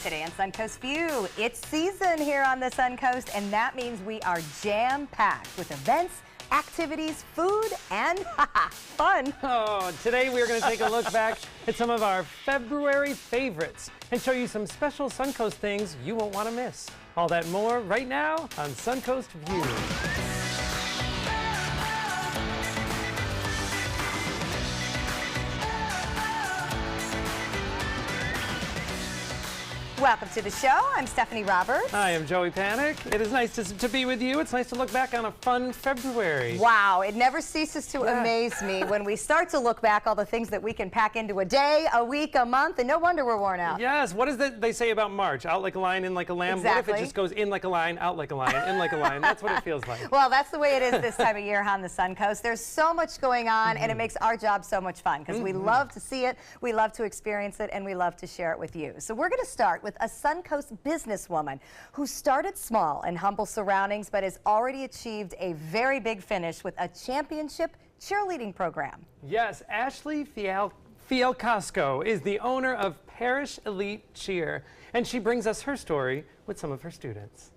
Today on Suncoast View, it's season here on the Suncoast, and that means we are jam-packed with events, activities, food, and fun. Oh, today we're going to take a look back at some of our February favorites and show you some special Suncoast things you won't want to miss. All that and more right now on Suncoast View. Welcome to the show. I'm Stephanie Roberts. I am Joey Panic. It is nice to be with you. It's nice to look back on a fun February. Wow, it never ceases to amaze me when we start to look back all the things that we can pack into a day, a week, a month, and no wonder we're worn out. Yes, what is that they say about March? Out like a lion, in like a lamb. Exactly. What if it just goes in like a lion, out like a lion, in like a lion? That's what it feels like. Well, that's the way it is this time of year on the Suncoast. There's so much going on, and it makes our job so much fun because we love to see it, we love to experience it, and we love to share it with you. So we're going to start with a Suncoast businesswoman who started small in humble surroundings but has already achieved a very big finish with a championship cheerleading program. Yes, Ashley Fialcasco is the owner of Parish Elite Cheer, and she brings us her story with some of her students.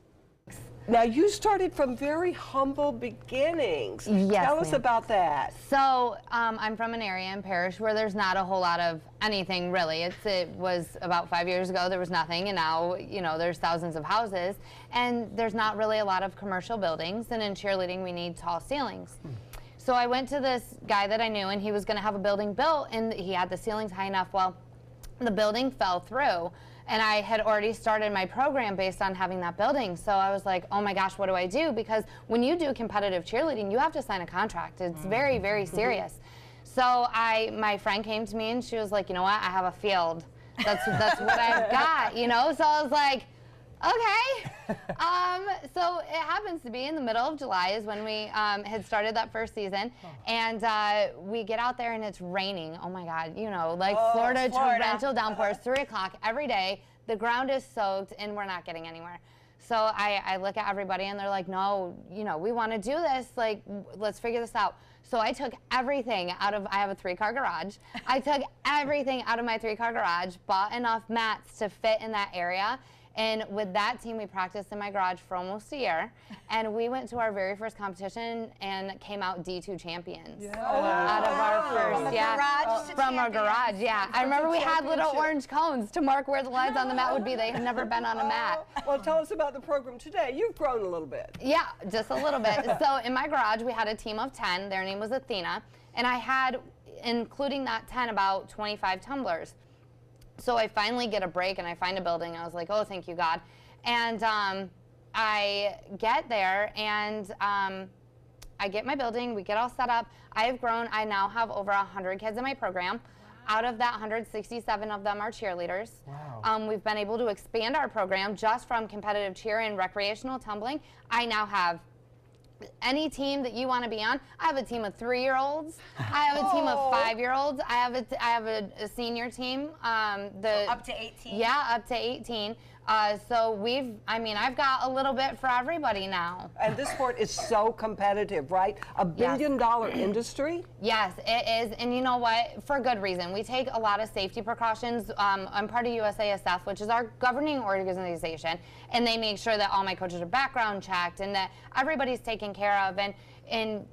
Now, you started from very humble beginnings. Yes, Tell us about that. So I'm from an area in Parish where there's not a whole lot of anything really. It was about 5 years ago there was nothing, and now there's thousands of houses, and there's not really a lot of commercial buildings. And in cheerleading we need tall ceilings. So I went to this guy that I knew, and he was going to have a building built, and he had the ceilings high enough. Well, the building fell through. And I had already started my program based on having that building. So I was like, oh my gosh, what do I do? Because when you do competitive cheerleading, you have to sign a contract. It's very, very serious. So my friend came to me and she was like, you know what, I have a field. That's what I've got, So I was like, okay. So it happens to be in the middle of July is when we had started that first season, and we get out there and it's raining. Oh my God, like Florida torrential downpours, 3 o'clock every day. The ground is soaked and we're not getting anywhere. So I look at everybody and they're like, no, we want to do this. Like, let's figure this out. So I took everything out of, I have a 3-car garage. I took everything out of my 3-car garage, bought enough mats to fit in that area. And with that team, we practiced in my garage for almost a year. And we went to our very first competition and came out D2 champions. Out of our first, from our garage, I remember we had little orange cones to mark where the lines on the mat would be. They had never been on a mat. Well, tell us about the program today. You've grown a little bit. Yeah, just a little bit. So in my garage, we had a team of 10. Their name was Athena. And I had, including that 10, about 25 tumblers. So I finally get a break and I find a building. I was like, oh, thank you, God. And I get there and I get my building. We get all set up. I have grown. I now have over 100 kids in my program. Wow. Out of that, 167 of them are cheerleaders. Wow. We've been able to expand our program just from competitive cheer and recreational tumbling. I now have any team that you want to be on. I have a team of 3-year-olds. I have a team of 5-year-olds. I have a senior team. So up to 18? Yeah, up to 18. So I've got a little bit for everybody now. And this sport is so competitive, right? A billion-dollar industry? Yes, it is. And you know what? For good reason. We take a lot of safety precautions. I'm part of USASF, which is our governing organization, and they make sure that all my coaches are background checked and that everybody's taken care of. And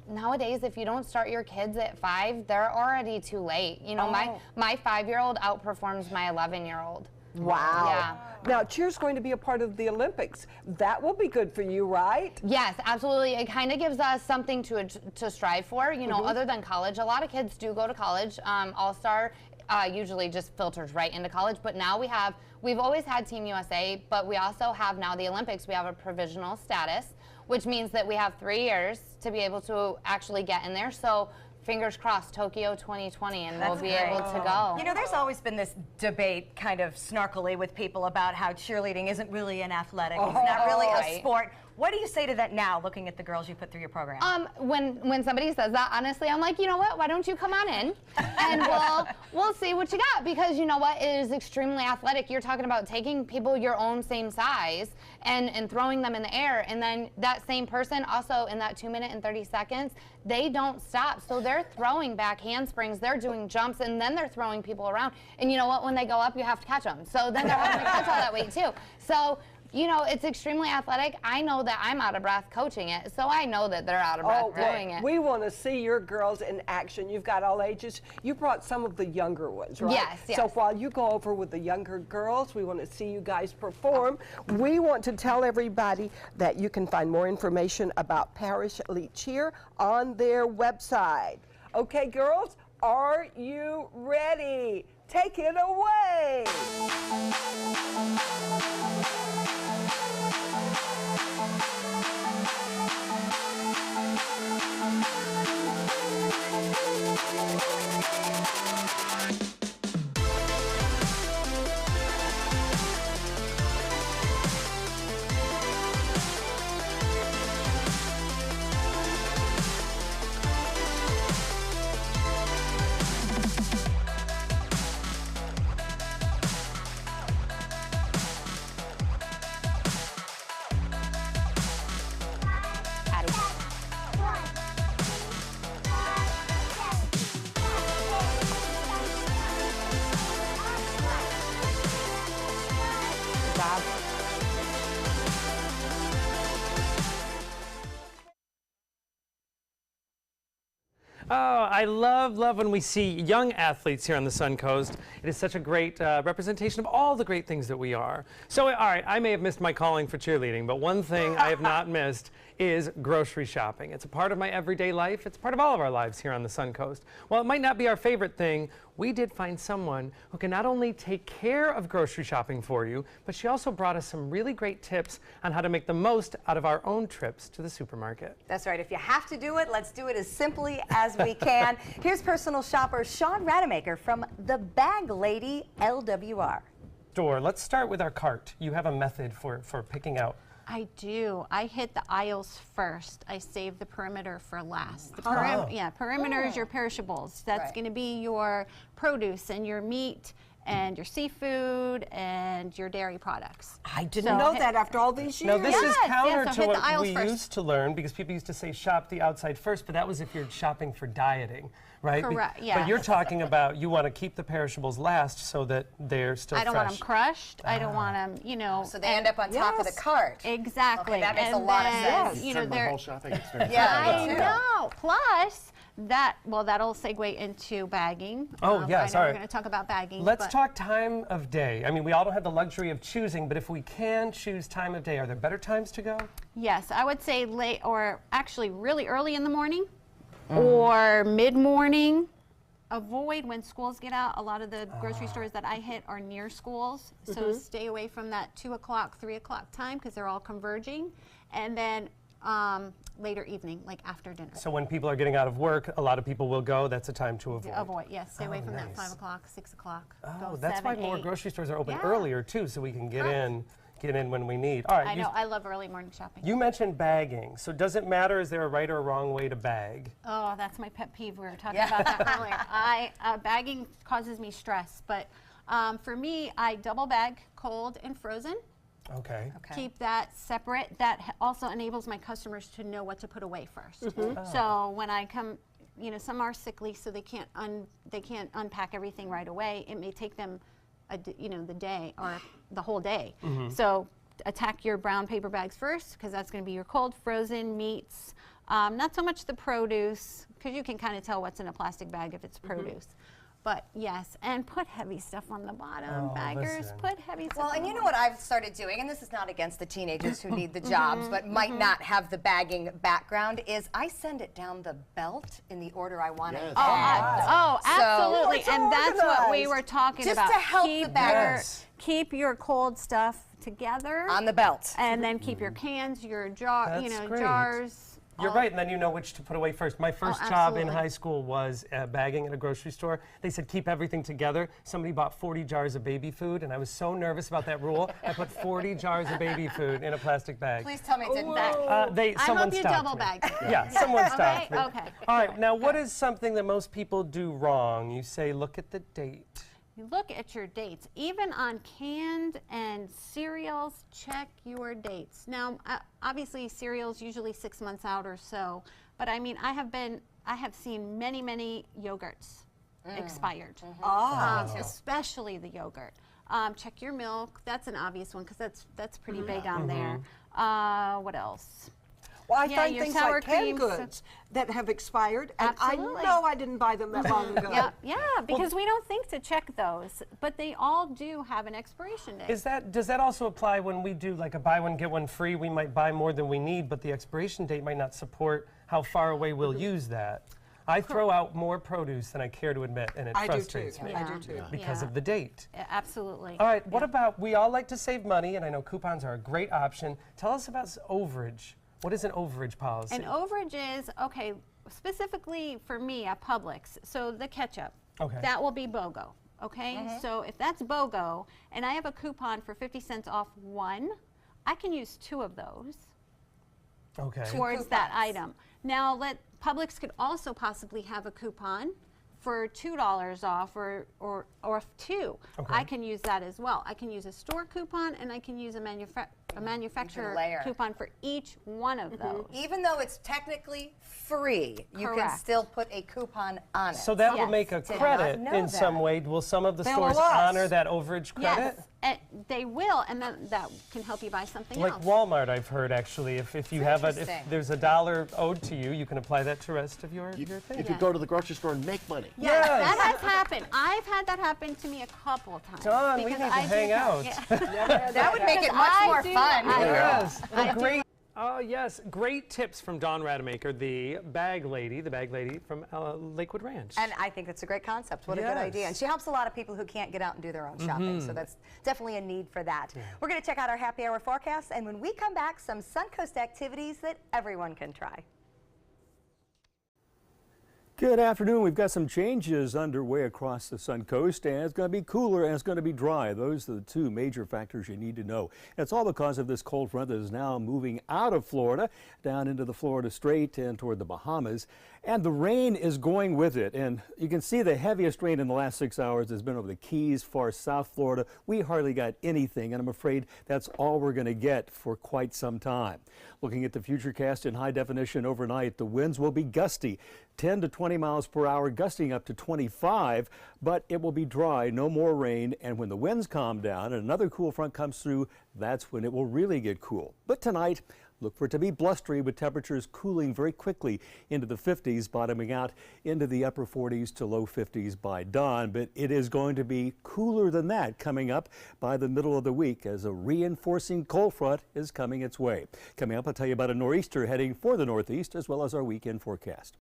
nowadays, if you don't start your kids at 5, they're already too late. My 5-year-old outperforms my 11-year-old. Wow. Yeah. Now, cheer's going to be a part of the Olympics. That will be good for you, right? Yes, absolutely. It kind of gives us something to strive for, other than college. A lot of kids do go to college. All-Star usually just filters right into college, but now we've always had Team USA, but we also have now the Olympics. We have a provisional status, which means that we have 3 years to be able to actually get in there. So fingers crossed, Tokyo 2020, and we'll be able to go. There's always been this debate kind of snarkily with people about how cheerleading isn't really an athletic. It's not really a sport. What do you say to that now, looking at the girls you put through your program? When somebody says that, honestly, I'm like, you know what? Why don't you come on in, and we'll see what you got, because you know what? It is extremely athletic. You're talking about taking people your own same size and throwing them in the air, and then that same person also in that 2 minute and 30 seconds, they don't stop. So they're throwing back handsprings, they're doing jumps, and then they're throwing people around. And you know what? When they go up, you have to catch them. So then they're having to catch all that weight too. So, you know, it's extremely athletic. I know that I'm out of breath coaching it, so I know that they're out of breath doing it. We want to see your girls in action. You've got all ages. You brought some of the younger ones, right? Yes, yes. So while you go over with the younger girls, we want to see you guys perform. We want to tell everybody that you can find more information about Parish Elite Cheer on their website. Okay, girls, are you ready? Take it away. Oh, I love when we see young athletes here on the Suncoast. It is such a great representation of all the great things that we are. So, all right, I may have missed my calling for cheerleading, but one thing I have not missed is grocery shopping. It's a part of my everyday life. It's part of all of our lives here on the Suncoast. While it might not be our favorite thing, we did find someone who can not only take care of grocery shopping for you, but she also brought us some really great tips on how to make the most out of our own trips to the supermarket. That's right. If you have to do it, let's do it as simply as we can. Here's personal shopper Sean Rademacher from the Bag Lady LWR. Dor, let's start with our cart. You have a method for picking out. I do. I hit the aisles first. I save the perimeter for last. The perimeter is your perishables. That's going to be your produce and your meat and your seafood and your dairy products. I didn't know that after all these years. Now this is counter so to hit the what aisles we first. used to learn, because people used to say shop the outside first, but that was if you're shopping for dieting, right? Correct, But yes. you're talking about you want to keep the perishables last so that they're still I don't fresh. want them crushed. I don't want them, you know. So they end up on top of the cart. Exactly. Okay, that makes a And lot of then, sense. You know, my whole shopping experience. Yeah, me I too. know. Plus, that'll segue into bagging. Oh, yeah, I know sorry. we're going to talk about bagging. Let's but talk time of day. I mean, we all don't have the luxury of choosing, but if we can choose time of day, are there better times to go? Yes, I would say late, or actually really early in the morning, or mid-morning. Avoid when schools get out. A lot of the grocery stores that I hit are near schools, so stay away from that 2 o'clock, 3 o'clock time, because they're all converging. And then later evening, like after dinner. So when people are getting out of work, a lot of people will go. That's a time to avoid. Avoid, yes. Stay away from that nice. 5 o'clock, 6 o'clock. Oh, go that's why 7, more 8. grocery stores are open Yeah. earlier too, so we can get in when we need. All right. I know. I love early morning shopping. You mentioned bagging. So does it matter? Is there a right or a wrong way to bag? Oh, that's my pet peeve. We were talking about that earlier. Bagging causes me stress, but for me, I double bag cold and frozen. Okay. Keep that separate. That also enables my customers to know what to put away first. So when I come, you know, some are sickly, so they can't unpack everything right away. It may take them, the day or the whole day. So attack your brown paper bags first, because that's going to be your cold, frozen meats. Not so much the produce, because you can kind of tell what's in a plastic bag if it's produce. But yes, and put heavy stuff on the bottom. Baggers, listen. put heavy stuff Well, on and the you know bottom. what I've started doing, and this is not against the teenagers who need the jobs, but might not have the bagging background, is I send it down the belt in the order I want it. Yes. Oh, absolutely. So and that's what we organized. were talking Just about. to help the bagger. Yes. Keep your cold stuff together. On the belt. And then keep your cans, your That's great. jars You're right, and then you know which to put away first. My first job in high school was bagging at a grocery store. They said keep everything together. Somebody bought 40 jars of baby food, and I was so nervous about that rule. I put 40 jars of baby food in a plastic bag. Please tell me it didn't bag. I Someone hope you stopped double me. bagged. Yeah, someone stopped me. Okay. All right, now what is something that most people do wrong? You say look at the date. You look at your dates. Even on canned and cereals, check your dates. Now, obviously, cereals usually 6 months out or so, but I mean, I have seen many yogurts expired, especially the yogurt. Check your milk. That's an obvious one because that's pretty big on there. What else? Well, I Yeah, find your things sour like canned creams. goods that have expired, and Absolutely. I know I didn't buy them that long ago. Yeah, because we don't think to check those, but they all do have an expiration date. Does that also apply when we do like a buy one get one free? We might buy more than we need, but the expiration date might not support how far away we'll use that. I throw out more produce than I care to admit, and it frustrates me I do too. because of the date. Absolutely. All right, what about, we all like to save money, and I know coupons are a great option. Tell us about overage. What is an overage policy? An overage is, okay, specifically for me at Publix, so the ketchup, that will be BOGO, okay? So if that's BOGO, and I have a coupon for 50 cents off one, I can use 2 of those towards that item. Now, Publix could also possibly have a coupon for $2 off or 2. I can use that as well. I can use a store coupon and I can use a manufacturer coupon for each one of those. Even though it's technically free, you can Correct. still put a coupon on it. So that will Yes. make a Did credit not know in some that. way. Will some of the There stores was. honor that overage credit? Yes, and they will, and then that can help you buy something Like else. Walmart, I've heard actually, if you have if interesting. there's $1 owed to you, you can apply that to the rest of your thing. You could go to the grocery store and make money. Yes, that has happened. I've had that happen to me a couple of times. Dawn, we because need to I do hang have- out. yeah. That would make it Because much I more do- fun. I- Yes, I do great. Oh, yes. Great tips from Dawn Rademacher, the bag lady from Lakewood Ranch. And I think that's a great concept. What a good idea. And she helps a lot of people who can't get out and do their own shopping. So that's definitely a need for that. We're going to check out our happy hour forecast. And when we come back, some Suncoast activities that everyone can try. Good afternoon. We've got some changes underway across the Suncoast, and it's going to be cooler and it's going to be dry. Those are the 2 major factors you need to know. It's all because of this cold front that is now moving out of Florida, down into the Florida Strait and toward the Bahamas. And the rain is going with it. And you can see the heaviest rain in the last 6 hours has been over the Keys, far South Florida. We hardly got anything, and I'm afraid that's all we're going to get for quite some time. Looking at the futurecast in high definition overnight, the winds will be gusty, 10 to 20 miles per hour, gusting up to 25, but it will be dry, no more rain, and when the winds calm down and another cool front comes through, that's when it will really get cool. But tonight, look for it to be blustery with temperatures cooling very quickly into the 50s, bottoming out into the upper 40s to low 50s by dawn. But it is going to be cooler than that coming up by the middle of the week as a reinforcing cold front is coming its way. Coming up, I'll tell you about a nor'easter heading for the northeast as well as our weekend forecast.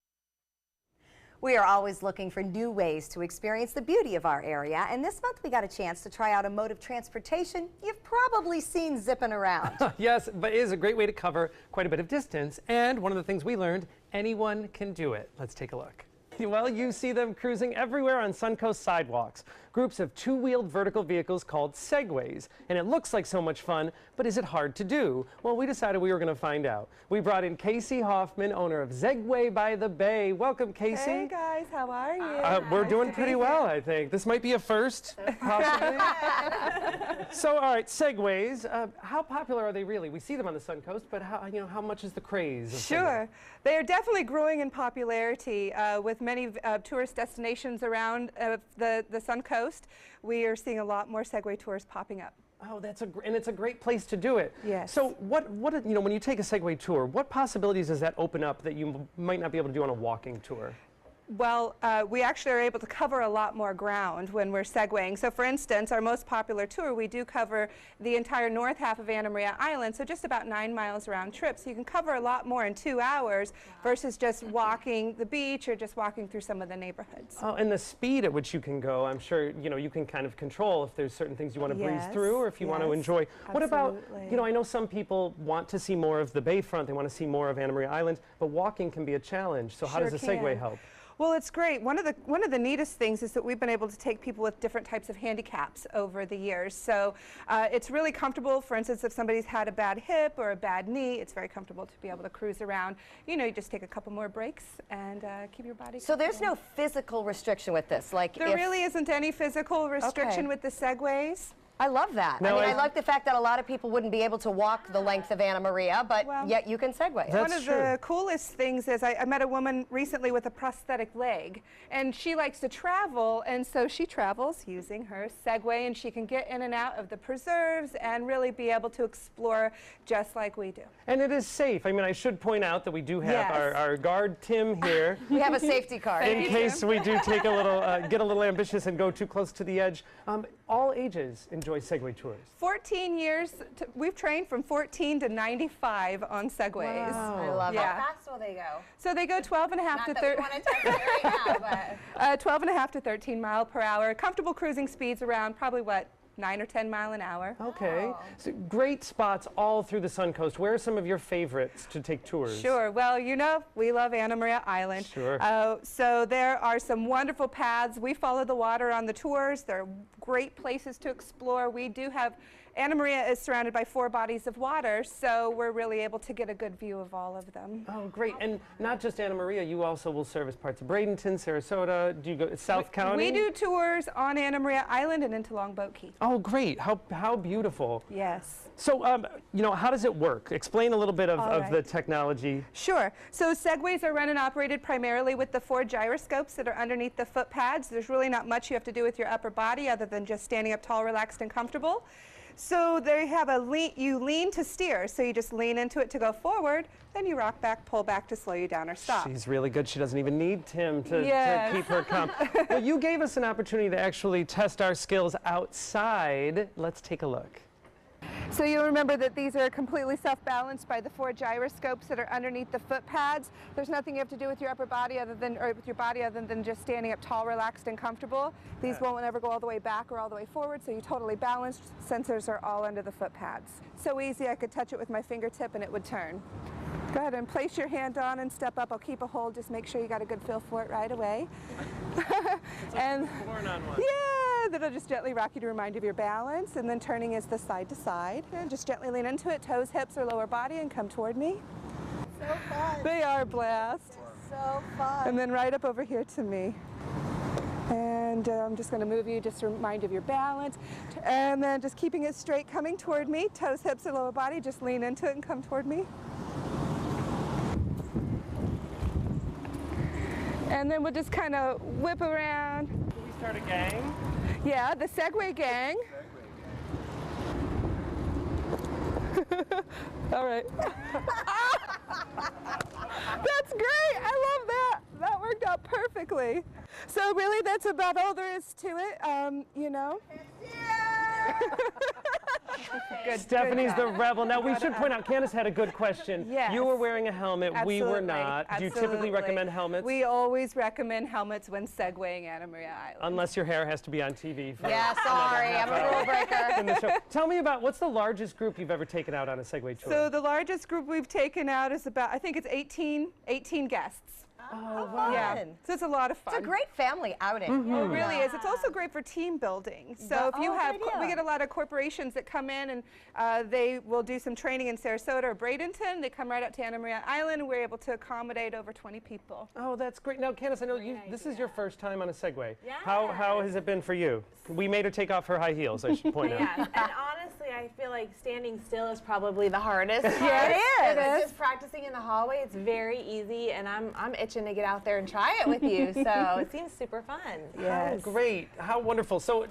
We are always looking for new ways to experience the beauty of our area, and this month we got a chance to try out a mode of transportation you've probably seen zipping around. Yes, but it is a great way to cover quite a bit of distance, and one of the things we learned, anyone can do it. Let's take a look. Well, you see them cruising everywhere on Suncoast sidewalks. Groups of 2-wheeled vertical vehicles called Segways. And it looks like so much fun, but is it hard to do? Well, we decided we were going to find out. We brought in Casey Hoffman, owner of Segway by the Bay. Welcome, Casey. Hey guys, how are you? We're doing pretty well, I think. This might be a first, possibly. So, all right, Segways. How popular are they really? We see them on the Suncoast, but how much is the craze of Sure. They are definitely growing in popularity with many tourist destinations around the Suncoast. We are seeing a lot more Segway tours popping up. Oh, and it's a great place to do it. Yes. So when you take a Segway tour, what possibilities does that open up that you might not be able to do on a walking tour? Well, we actually are able to cover a lot more ground when we're segwaying. So for instance, our most popular tour, we do cover the entire north half of Anna Maria Island, so just about 9 miles round trip. So you can cover a lot more in 2 hours versus just walking the beach or just walking through some of the neighborhoods. Oh, and the speed at which you can go, I'm sure, you can kind of control if there's certain things you want to breeze through or if you want to enjoy. What about, I know some people want to see more of the bayfront, they want to see more of Anna Maria Island, but walking can be a challenge. So how does the Segway help? Well, it's great. One of the neatest things is that we've been able to take people with different types of handicaps over the years. So it's really comfortable. For instance, if somebody's had a bad hip or a bad knee, it's very comfortable to be able to cruise around. You just take a couple more breaks and keep your body. So there's no physical restriction with this, like there really isn't any physical restriction with the Segways. I love that. No, I like the fact that a lot of people wouldn't be able to walk the length of Anna Maria, but yet you can Segway. One of the coolest things is I met a woman recently with a prosthetic leg, and she likes to travel, and so she travels using her Segway, and she can get in and out of the preserves and really be able to explore just like we do. And it is safe. I mean, I should point out that we do have our guard Tim here. We have a safety card. In case we do take a little, get a little ambitious and go too close to the edge. All ages enjoy Segway tours. 14 years, we've trained from 14 to 95 on Segways. Wow. I love it. How fast will they go? So they go 12 and a half to 13. Not that we want to test it right now, but 12 and a half to 13 mile per hour. Comfortable cruising speeds around probably 9 or 10 mile an hour. Okay. So great spots all through the Suncoast. Where are some of your favorites to take tours? Sure. Well, we love Anna Maria Island. Sure. So there are some wonderful paths. We follow the water on the tours. They're great places to explore. We do have Anna Maria is surrounded by 4 bodies of water, so we're really able to get a good view of all of them. Oh, great. And not just Anna Maria, you also will service parts of Bradenton, Sarasota. Do you go South County? We do tours on Anna Maria Island and into Longboat Key. Oh, great. How beautiful. Yes. So, how does it work? Explain a little bit of the technology. Sure. So Segways are run and operated primarily with the 4 gyroscopes that are underneath the foot pads. There's really not much you have to do with your upper body other than just standing up tall, relaxed, and comfortable. So they have you lean to steer, so you just lean into it to go forward, then you rock back, pull back to slow you down or stop. She's really good. She doesn't even need Tim to keep her calm. Well, you gave us an opportunity to actually test our skills outside. Let's take a look. So you'll remember that these are completely self-balanced by the 4 gyroscopes that are underneath the foot pads. There's nothing you have to do with your upper body other than just standing up tall, relaxed, and comfortable. These won't ever go all the way back or all the way forward, so you're totally balanced. Sensors are all under the foot pads. So easy, I could touch it with my fingertip and it would turn. Go ahead and place your hand on and step up. I'll keep a hold. Just make sure you got a good feel for it right away. And then it'll just gently rock you to remind you of your balance, and then turning is the side to side. And just gently lean into it, toes, hips, or lower body, and come toward me. so fun. They are a blast. So fun. And then right up over here to me. And I'm just going to move you just to remind you of your balance. And then just keeping it straight, coming toward me, toes, hips, or lower body. Just lean into it and come toward me. And then we'll just kind of whip around. Can we start a gang? Yeah, the Segway gang. All right. That's great. I love that. That worked out perfectly. So really, that's about all there is to it. Good, Stephanie's the rebel. Now, we should point out, Candace had a good question. Yes. You were wearing a helmet. Absolutely. We were not. Do you typically recommend helmets? We always recommend helmets when segwaying Anna Maria Island. Unless your hair has to be on TV. For Yeah, sorry, I'm a rule breaker. in the show. Tell me about, what's the largest group you've ever taken out on a Segway tour? So the largest group we've taken out is about, I think it's 18 guests. Oh, wow. Yeah, so it's a lot of fun. It's a great family outing. It really is. It's also great for team building. So if you have, good idea. we get a lot of corporations that come in and they will do some training in Sarasota or Bradenton. They come right out to Anna Maria Island, and we're able to accommodate over 20 people. Oh, that's great. Now, Candace, I know this is your first time on a Segway. Yeah. How has it been for you? We made her take off her high heels, I should point out. Yes, and honestly, I feel like standing still is probably the hardest part. It is. Just practicing in the hallway, it's very easy, and I'm itching to get out there and try it with you. So it seems super fun. How great, how wonderful. So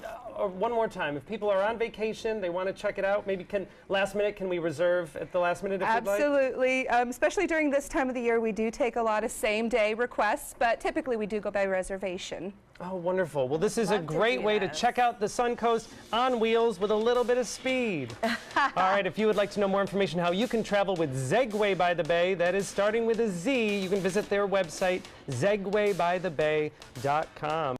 one more time, if people are on vacation, they want to check it out, maybe last minute, can we reserve at the last minute if you'd like? Absolutely. Especially during this time of the year, we do take a lot of same-day requests, but typically we do go by reservation. Oh, wonderful. Well, this is a great way to check out the Suncoast on wheels with a little bit of speed. All right, if you would like to know more information how you can travel with Zegway by the Bay, that is starting with a Z, you can visit their website, zegwaybythebay.com.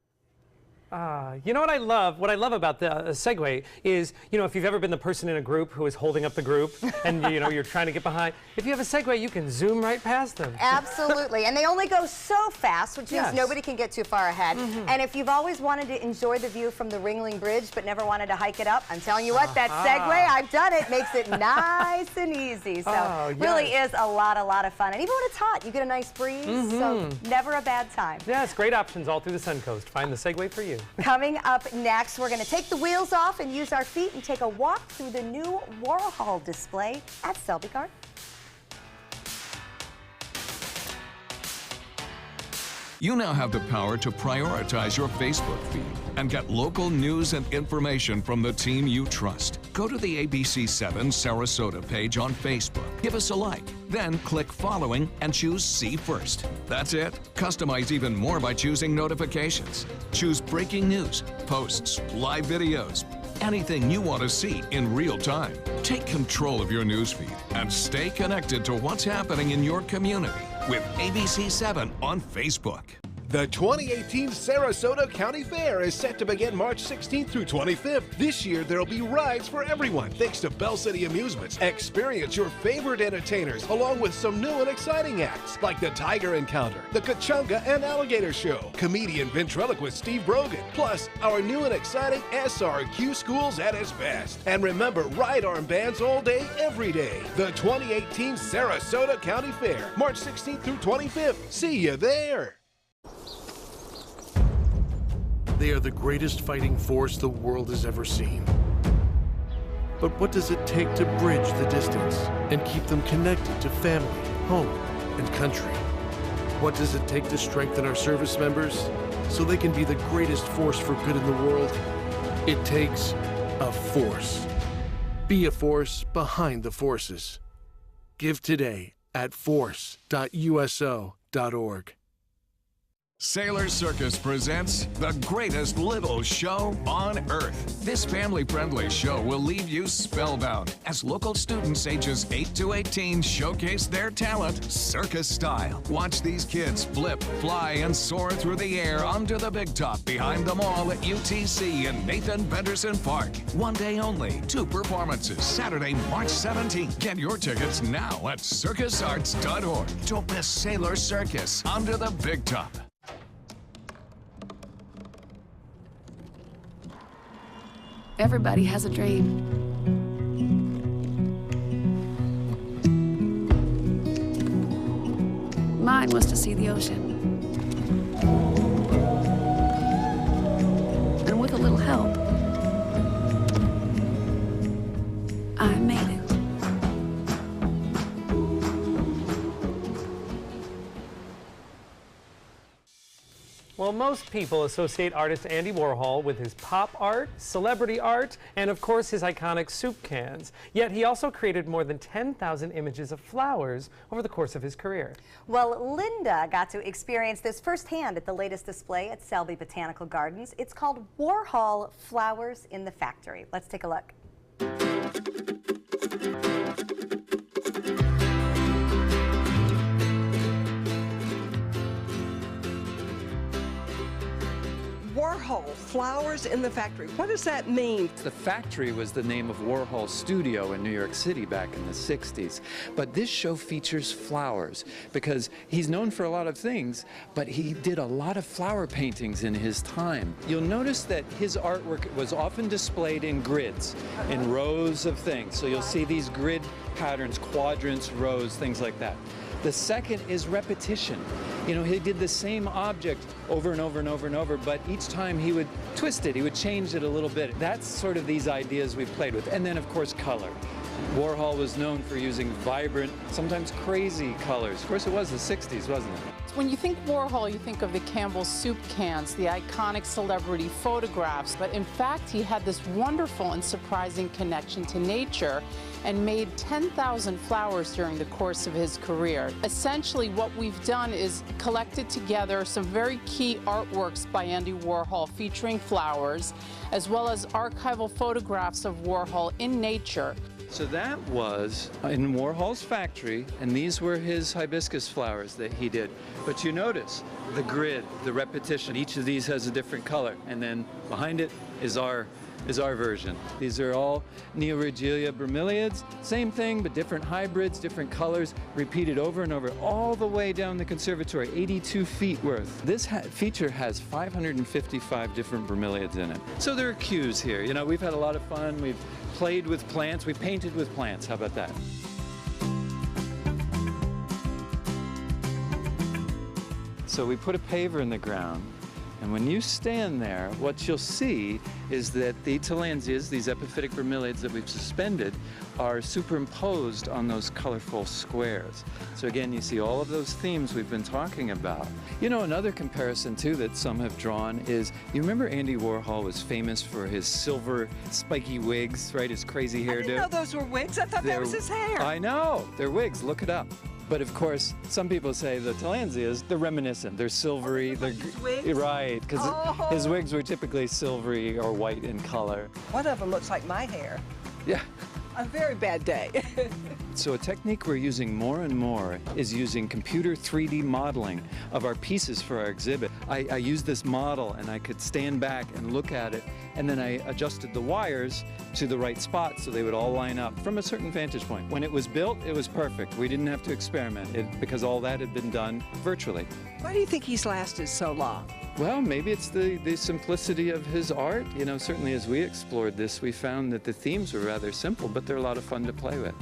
You know what I love? What I love about the Segway is, you know, if you've ever been the person in a group who is holding up the group and, you know, you're trying to get behind, if you have a Segway, you can zoom right past them. Absolutely. And they only go so fast, which means nobody can get too far ahead. And if you've always wanted to enjoy the view from the Ringling Bridge but never wanted to hike it up, I'm telling you what, that Segway, I've done it, makes it nice and easy. So really is a lot of fun. And even when it's hot, you get a nice breeze, so never a bad time. Yes, great options all through the Suncoast. Find the Segway for you. Coming up next, we're going to take the wheels off and use our feet and take a walk through the new Warhol display at Selby Garden. You now have the power to prioritize your Facebook feed and get local news and information from the team you trust. Go to the ABC7 Sarasota page on Facebook. Give us a like, then click following and choose See First. That's it. Customize even more by choosing notifications. Choose breaking news, posts, live videos, anything you want to see in real time. Take control of your newsfeed and stay connected to what's happening in your community with ABC7 on Facebook. The 2018 Sarasota County Fair is set to begin March 16th through 25th. This year, there'll be rides for everyone, thanks to Bell City Amusements. Experience your favorite entertainers, along with some new and exciting acts, like the Tiger Encounter, the Kachunga and Alligator Show, comedian ventriloquist Steve Brogan, plus our new and exciting SRQ Schools at its best. And remember, ride arm bands all day, every day. The 2018 Sarasota County Fair, March 16th through 25th. See you there. They are the greatest fighting force the world has ever seen. But what does it take to bridge the distance and keep them connected to family, home, and country? What does it take to strengthen our service members so they can be the greatest force for good in the world? It takes a force. Be a force behind the forces. Give today at force.uso.org. Sailor Circus presents the greatest little show on earth. This family-friendly show will leave you spellbound as local students ages 8 to 18 showcase their talent circus style. Watch these kids flip, fly, and soar through the air onto the big top behind the mall at UTC in Nathan Benderson Park. One day only, 2 performances, Saturday, March 17th. Get your tickets now at circusarts.org. Don't miss Sailor Circus under the big top. Everybody has a dream. Mine was to see the ocean. And with a little help, I made it. Well, most people associate artist Andy Warhol with his pop art, celebrity art, and of course his iconic soup cans. Yet he also created more than 10,000 images of flowers over the course of his career. Well, Linda got to experience this firsthand at the latest display at Selby Botanical Gardens. It's called Warhol Flowers in the Factory. Let's take a look. Warhol, Flowers in the Factory. What does that mean? The Factory was the name of Warhol's studio in New York City back in the 60s. But this show features flowers because he's known for a lot of things, but he did a lot of flower paintings in his time. You'll notice that his artwork was often displayed in grids, in rows of things. So you'll see these grid patterns, quadrants, rows, things like that. The second is repetition. You know, he did the same object over and over and over and over, but each time he would twist it, he would change it a little bit. That's sort of these ideas we played with. And then, of course, color. Warhol was known for using vibrant, sometimes crazy colors. Of course, it was the 60s, wasn't it? When you think Warhol, you think of the Campbell's soup cans, the iconic celebrity photographs, but in fact, he had this wonderful and surprising connection to nature and made 10,000 flowers during the course of his career. Essentially, what we've done is collected together some very key artworks by Andy Warhol featuring flowers, as well as archival photographs of Warhol in nature. So that was in Warhol's factory, and these were his hibiscus flowers that he did. But you notice the grid, the repetition. Each of these has a different color, and then behind it is our version. These are all Neoregelia bromeliads, same thing, but different hybrids, different colors, repeated over and over, all the way down the conservatory, 82 feet worth. This feature has 555 different bromeliads in it. So there are cues here. You know, we've had a lot of fun. We've played with plants. We painted with plants. How about that? So we put a paver in the ground, and when you stand there, what you'll see is that the Tillandsias, these epiphytic bromeliads that we've suspended, are superimposed on those colorful squares. So again, you see all of those themes we've been talking about. You know, another comparison too that some have drawn is, you remember Andy Warhol was famous for his silver spiky wigs, right? His crazy hairdo. I didn't know those were wigs. I thought that was his hair. I know, they're wigs, look it up. But of course, some people say the Tillandsias, they're reminiscent. They're silvery. They're wigs? Right, because his wigs were typically silvery or white in color. One of them looks like my hair. Yeah. A very bad day. So a technique we're using more and more is using computer 3D modeling of our pieces for our exhibit. I used this model, and I could stand back and look at it, and then I adjusted the wires to the right spot so they would all line up from a certain vantage point. When it was built, it was perfect. We didn't have to experiment because all that had been done virtually. Why do you think he's lasted so long? Well, maybe it's the simplicity of his art. You know, certainly as we explored this, we found that the themes were rather simple, but they're a lot of fun to play with.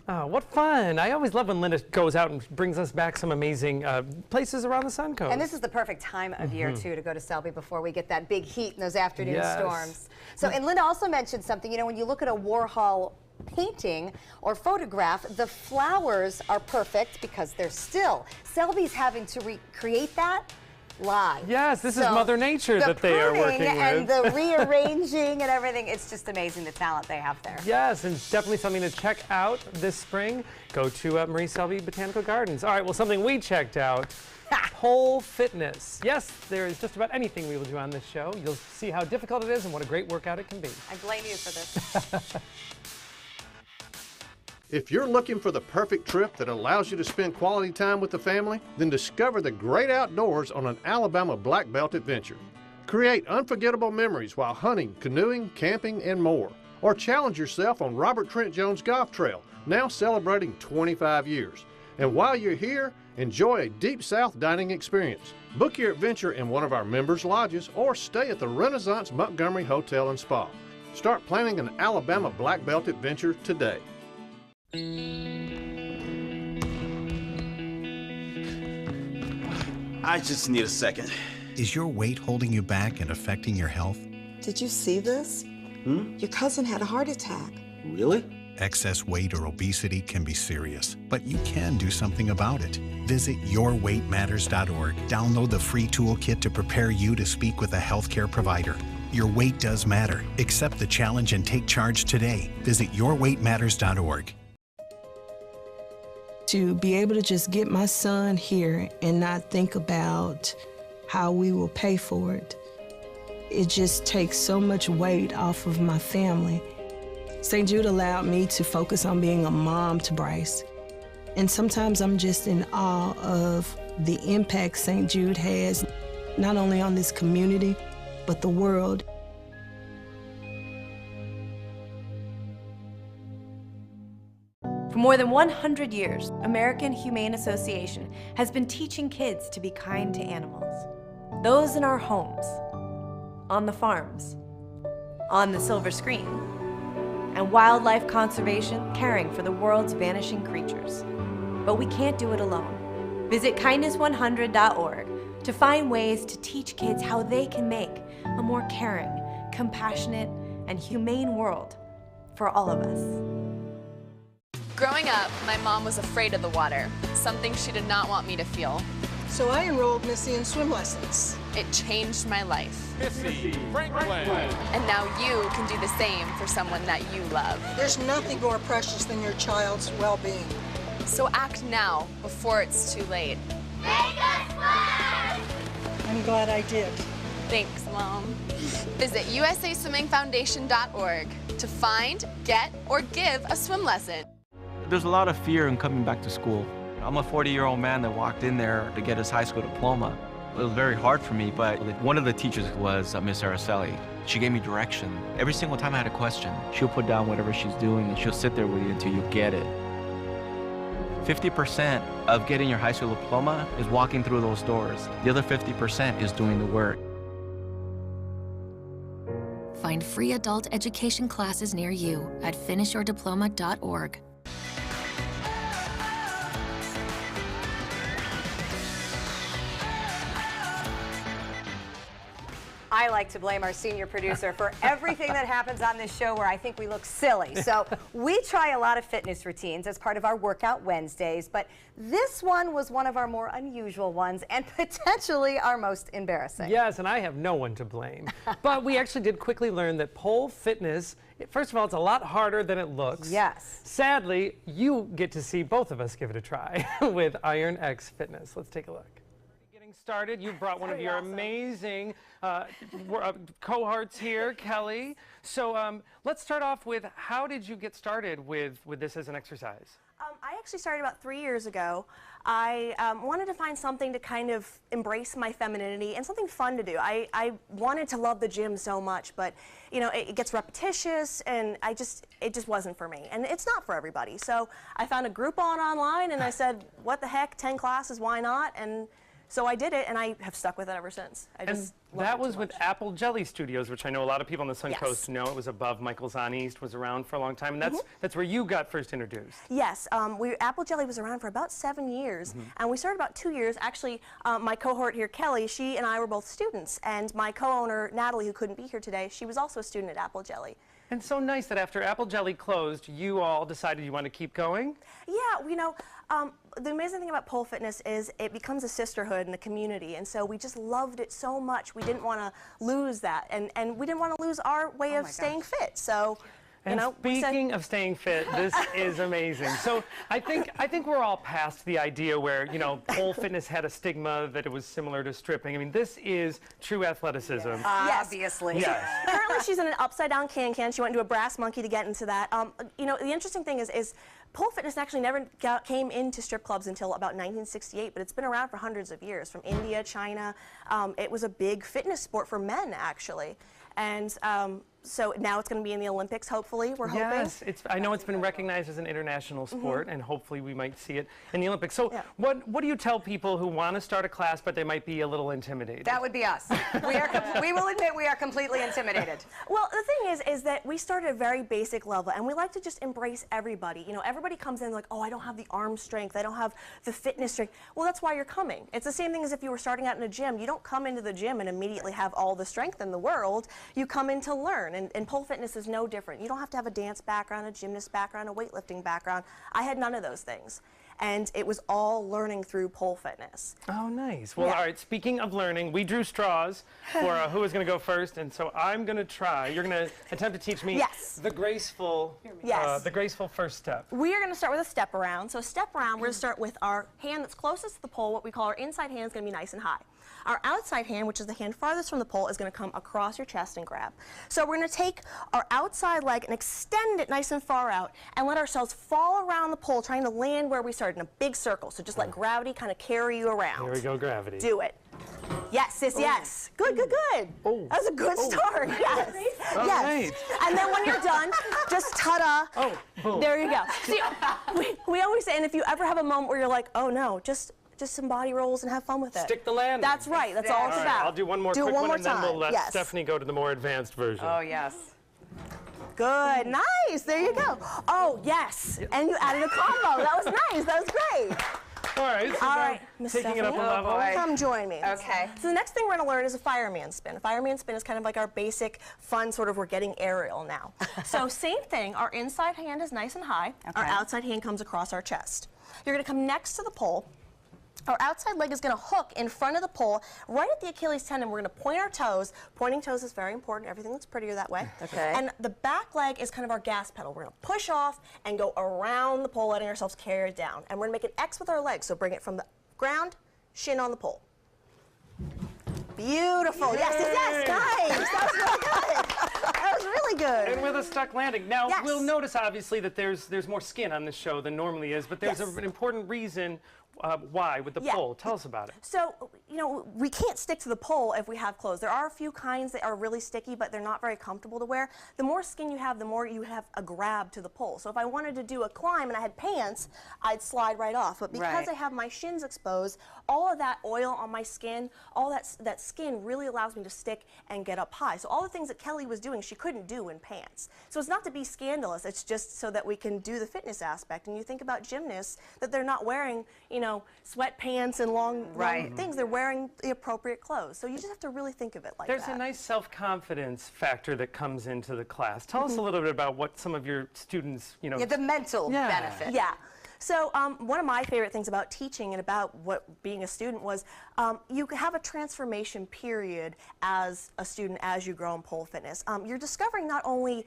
Oh, what fun. I always love when Linda goes out and brings us back some amazing places around the Suncoast. And this is the perfect time of year, too, to go to Selby before we get that big heat in those afternoon storms. So, and Linda also mentioned something, you know, when you look at a Warhol painting or photograph, the flowers are perfect because they're still. Selby's having to recreate that live. Yes, this is Mother Nature that they are working with. And the rearranging and everything, it's just amazing the talent they have there. Yes, and definitely something to check out this spring. Go to Marie Selby Botanical Gardens. All right, well, something we checked out, pole fitness. Yes, there is just about anything we will do on this show. You'll see how difficult it is and what a great workout it can be. I blame you for this. If you're looking for the perfect trip that allows you to spend quality time with the family, then discover the great outdoors on an Alabama Black Belt adventure. Create unforgettable memories while hunting, canoeing, camping, and more. Or challenge yourself on Robert Trent Jones Golf Trail, now celebrating 25 years. And while you're here, enjoy a Deep South dining experience. Book your adventure in one of our members' lodges or stay at the Renaissance Montgomery Hotel and Spa. Start planning an Alabama Black Belt adventure today. I just need a second. Is your weight holding you back and affecting your health? Did you see this? Your cousin had a heart attack. Really? Excess weight or obesity can be serious, but you can do something about it. Visit yourweightmatters.org. Download the free toolkit to prepare you to speak with a healthcare provider. Your weight does matter. Accept the challenge and take charge today. Visit yourweightmatters.org. To be able to just get my son here and not think about how we will pay for it, it just takes so much weight off of my family. St. Jude allowed me to focus on being a mom to Bryce. And sometimes I'm just in awe of the impact St. Jude has, not only on this community, but the world. For more than 100 years, American Humane Association has been teaching kids to be kind to animals. Those in our homes, on the farms, on the silver screen, and wildlife conservation, caring for the world's vanishing creatures. But we can't do it alone. Visit kindness100.org to find ways to teach kids how they can make a more caring, compassionate, and humane world for all of us. Growing up, my mom was afraid of the water, something she did not want me to feel. So I enrolled Missy in swim lessons. It changed my life. Missy Franklin. And now you can do the same for someone that you love. There's nothing more precious than your child's well-being. So act now before it's too late. Make us swim! I'm glad I did. Thanks, Mom. Visit usaswimmingfoundation.org to find, get, or give a swim lesson. There's a lot of fear in coming back to school. I'm a 40-year-old man that walked in there to get his high school diploma. It was very hard for me, but one of the teachers was Miss Araceli. She gave me direction. Every single time I had a question, she'll put down whatever she's doing and she'll sit there with you until you get it. 50% of getting your high school diploma is walking through those doors. The other 50% is doing the work. Find free adult education classes near you at finishyourdiploma.org. I like to blame our senior producer for everything that happens on this show where I think we look silly. So we try a lot of fitness routines as part of our Workout Wednesdays, but this one was one of our more unusual ones and potentially our most embarrassing. Yes, and I have no one to blame. But we actually did quickly learn that pole fitness, first of all, it's a lot harder than it looks. Yes. Sadly, you get to see both of us give it a try with Iron X Fitness. Let's take a look. Started, you brought one of your amazing cohorts here, Kelly. So let's start off with, how did you get started with this as an exercise? I actually started about 3 years ago. I wanted to find something to kind of embrace my femininity and something fun to do. I wanted to love the gym so much, but you know, it gets repetitious and it just wasn't for me. And it's not for everybody. So I found a Groupon online and I said, what the heck, 10 classes, why not? And so I did it, and I have stuck with it ever since. And that was with Apple Jelly Studios, which I know a lot of people on the Suncoast know. It was above Michael's on East, was around for a long time, and that's where you got first introduced. Yes, Apple Jelly was around for about 7 years, and we started about 2 years. Actually, my cohort here, Kelly, she and I were both students, and my co-owner, Natalie, who couldn't be here today, she was also a student at Apple Jelly. And so nice that after Apple Jelly closed, you all decided you want to keep going? Yeah, you know, the amazing thing about pole fitness is it becomes a sisterhood and a community, and so we just loved it so much. We didn't want to lose that, and we didn't want to lose our way of staying fit. So, you know, speaking of staying fit, this is amazing. So I think we're all past the idea where, you know, pole fitness had a stigma that it was similar to stripping. I mean, this is true athleticism. Yes. Obviously. Yes. Currently, she's in an upside-down can-can. She went into a brass monkey to get into that. You know, the interesting thing is pole fitness actually never came into strip clubs until about 1968, but it's been around for hundreds of years, from India, China. It was a big fitness sport for men, actually. And so now it's going to be in the Olympics, hopefully, we're hoping. Yes, I know it's been recognized as an international sport, and hopefully we might see it in the Olympics. So what do you tell people who want to start a class, but they might be a little intimidated? That would be us. We will admit we are completely intimidated. Well, the thing is that we start at a very basic level, and we like to just embrace everybody. You know, everybody comes in like, oh, I don't have the arm strength, I don't have the fitness strength. Well, that's why you're coming. It's the same thing as if you were starting out in a gym. You don't come into the gym and immediately have all the strength in the world. You come in to learn, and pole fitness is no different. You don't have to have a dance background, a gymnast background, a weightlifting background. I had none of those things. And it was all learning through pole fitness. Oh, nice. Well, all right, speaking of learning, we drew straws for who was going to go first, and so I'm going to try. You're going to attempt to teach me the graceful first step. We are going to start with a step around. So step around, we're going to start with our hand that's closest to the pole. What we call our inside hand is going to be nice and high. Our outside hand, which is the hand farthest from the pole, is going to come across your chest and grab. So we're going to take our outside leg and extend it nice and far out and let ourselves fall around the pole, trying to land where we started in a big circle. So just let gravity kind of carry you around. Here we go, gravity. Do it. Yes, sis, yes. Good, good, good. Oh. That was a good start. Yes. All right. And then when you're done, just ta-da. Oh, boom. There you go. See, we always say, and if you ever have a moment where you're like, oh no, just some body rolls and have fun with it. Stick the landing. That's right. That's all it's about. I'll do one more quick one, and then we'll let Stephanie go to the more advanced version. Oh, yes. Good. Nice. There you go. Oh, yes. And you added a combo. That was nice. That was great. All right, so All right, Miss taking it up a Stephanie. level. Come join me. Okay. So the next thing we're going to learn is a fireman spin. A fireman spin is kind of like our basic, fun sort of, we're getting aerial now. So same thing, our inside hand is nice and high. Our outside hand comes across our chest. You're going to come next to the pole. Our outside leg is going to hook in front of the pole, right at the Achilles tendon. We're going to point our toes. Pointing toes is very important. Everything looks prettier that way. Okay. And the back leg is kind of our gas pedal. We're going to push off and go around the pole, letting ourselves carry it down. And we're going to make an X with our legs. So bring it from the ground, shin on the pole. Beautiful. Yay! Yes, nice. That was really good. That was really good. And with a stuck landing. Now, Yes. we'll notice, obviously, that there's more skin on this show than normally is, but there's an important reason why with the pole. Tell us about it. So, you know, we can't stick to the pole if we have clothes. There are a few kinds that are really sticky, but they're not very comfortable to wear. The more skin you have, the more you have a grab to the pole. So if I wanted to do a climb and I had pants, I'd slide right off. But because I have my shins exposed, all of that oil on my skin, all that skin really allows me to stick and get up high. So all the things that Kelly was doing, she couldn't do in pants. So it's not to be scandalous, it's just so that we can do the fitness aspect. And you think about gymnasts, that they're not wearing, you know, sweatpants and long things. They're wearing the appropriate clothes. So you just have to really think of it like that. There's a nice self-confidence factor that comes into the class. Tell us a little bit about what some of your students, you know. Yeah, the mental benefit. Yeah. So one of my favorite things about teaching and about being a student was you have a transformation period as a student as you grow in pole fitness. You're discovering not only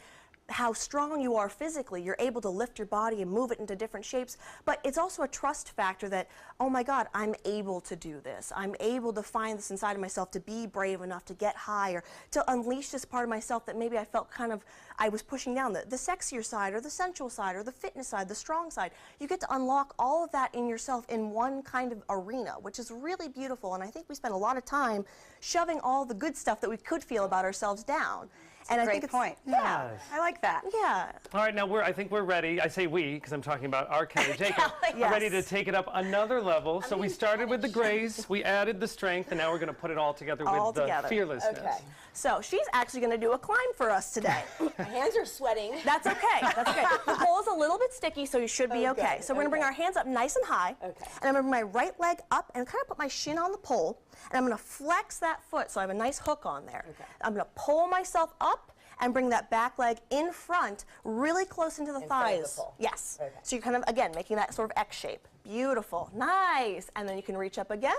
how strong you are physically, you're able to lift your body and move it into different shapes, but it's also a trust factor that, oh my God, I'm able to do this. I'm able to find this inside of myself to be brave enough to get higher, to unleash this part of myself that maybe I felt kind of, I was pushing down, the sexier side or the sensual side or the fitness side, the strong side. You get to unlock all of that in yourself in one kind of arena, which is really beautiful. And I think we spend a lot of time shoving all the good stuff that we could feel about ourselves down. And I think it's point. Yeah, I like that. Yeah. All right, now I think we're ready. I say we because I'm talking about our Kelly Jacob. We're ready to take it up another level. So we started with the grace, we added the strength, and now we're going to put it all together with the fearlessness. Okay. So she's actually going to do a climb for us today. My hands are sweating. That's okay. That's okay. The pole is a little bit sticky, so you should be okay. So we're going to bring our hands up nice and high. Okay. And I'm going to bring my right leg up and kind of put my shin on the pole. And I'm going to flex that foot so I have a nice hook on there. Okay. I'm going to pull myself up and bring that back leg in front, really close into the thighs. The pole. Yes. Okay. So you're kind of, again, making that sort of X shape. Beautiful. Nice. And then you can reach up again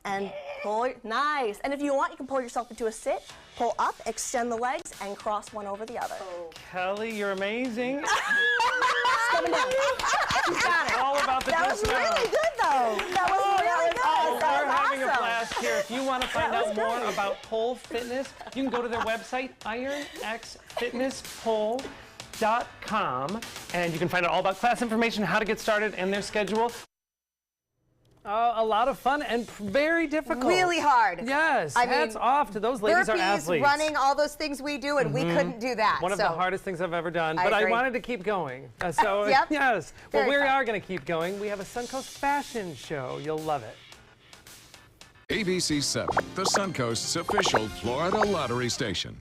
and pull. Nice. And if you want, you can pull yourself into a sit, pull up, extend the legs, and cross one over the other. Kelly, you're amazing. Coming down. She's got it. All about the That was really good, though. That was really good. We're having a blast here. If you want to find out more about pole fitness, you can go to their website, ironxfitnesspole.com, and you can find out all about class information, how to get started, and their schedule. A lot of fun and very difficult. Really hard. Yes. I Hats mean, off to those ladies are burpees, athletes. running, all those things we do, and we couldn't do that. One of the hardest things I've ever done, I but I agree. wanted to keep going. So Yep. yes. Well, Very we fun. are going to keep going. We have a Suncoast fashion show. You'll love it. ABC 7, the Suncoast's official Florida lottery station.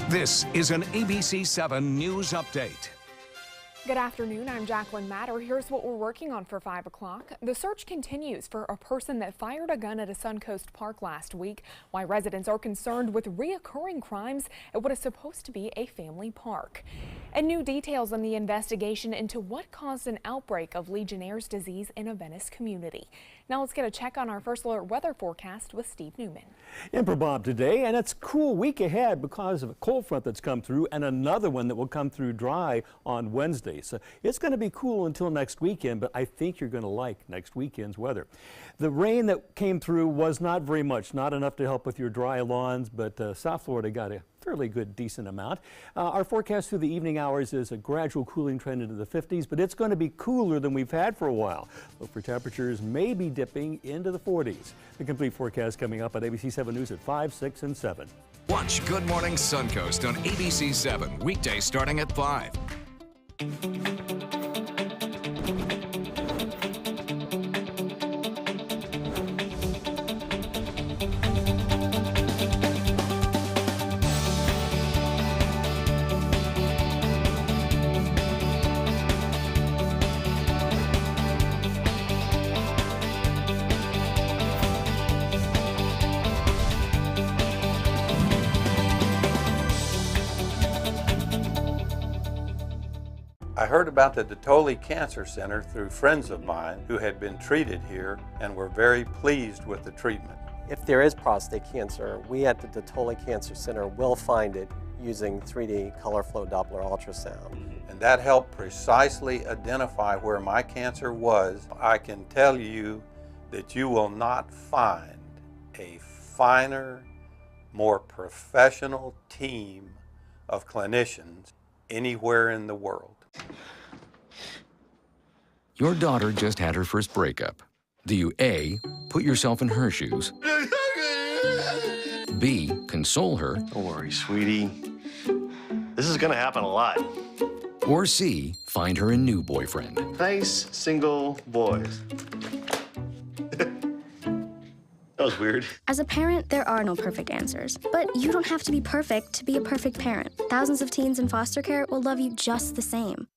This is an ABC 7 News Update. Good afternoon, I'm Jacqueline Matter. Here's what we're working on for 5 o'clock. The search continues for a person that fired a gun at a Suncoast park last week, why residents are concerned with reoccurring crimes at what is supposed to be a family park. And new details on the investigation into what caused an outbreak of Legionnaire's disease in a Venice community. Now let's get a check on our first alert weather forecast with Steve Newman. In for Bob today, and it's a cool week ahead because of a cold front that's come through and another one that will come through dry on Wednesday. So it's going to be cool until next weekend, but I think you're going to like next weekend's weather. The rain that came through was not very much, not enough to help with your dry lawns, but South Florida got a fairly good, decent amount. Our forecast through the evening hours is a gradual cooling trend into the 50s, but it's going to be cooler than we've had for a while. Look for temperatures maybe dipping into the 40s. The complete forecast coming up on ABC 7 News at 5, 6, and 7. Watch Good Morning Suncoast on ABC 7, weekdays starting at 5. I heard about the Detoli Cancer Center through friends of mine who had been treated here and were very pleased with the treatment. If there is prostate cancer, we at the Detoli Cancer Center will find it using 3D color flow Doppler ultrasound. And that helped precisely identify where my cancer was. I can tell you that you will not find a finer, more professional team of clinicians anywhere in the world. Your daughter just had her first breakup. Do you A, put yourself in her shoes? B, console her? Don't worry, sweetie. This is gonna happen a lot. Or C, find her a new boyfriend? Nice, single boys. That was weird. As a parent, there are no perfect answers. But you don't have to be perfect to be a perfect parent. Thousands of teens in foster care will love you just the same.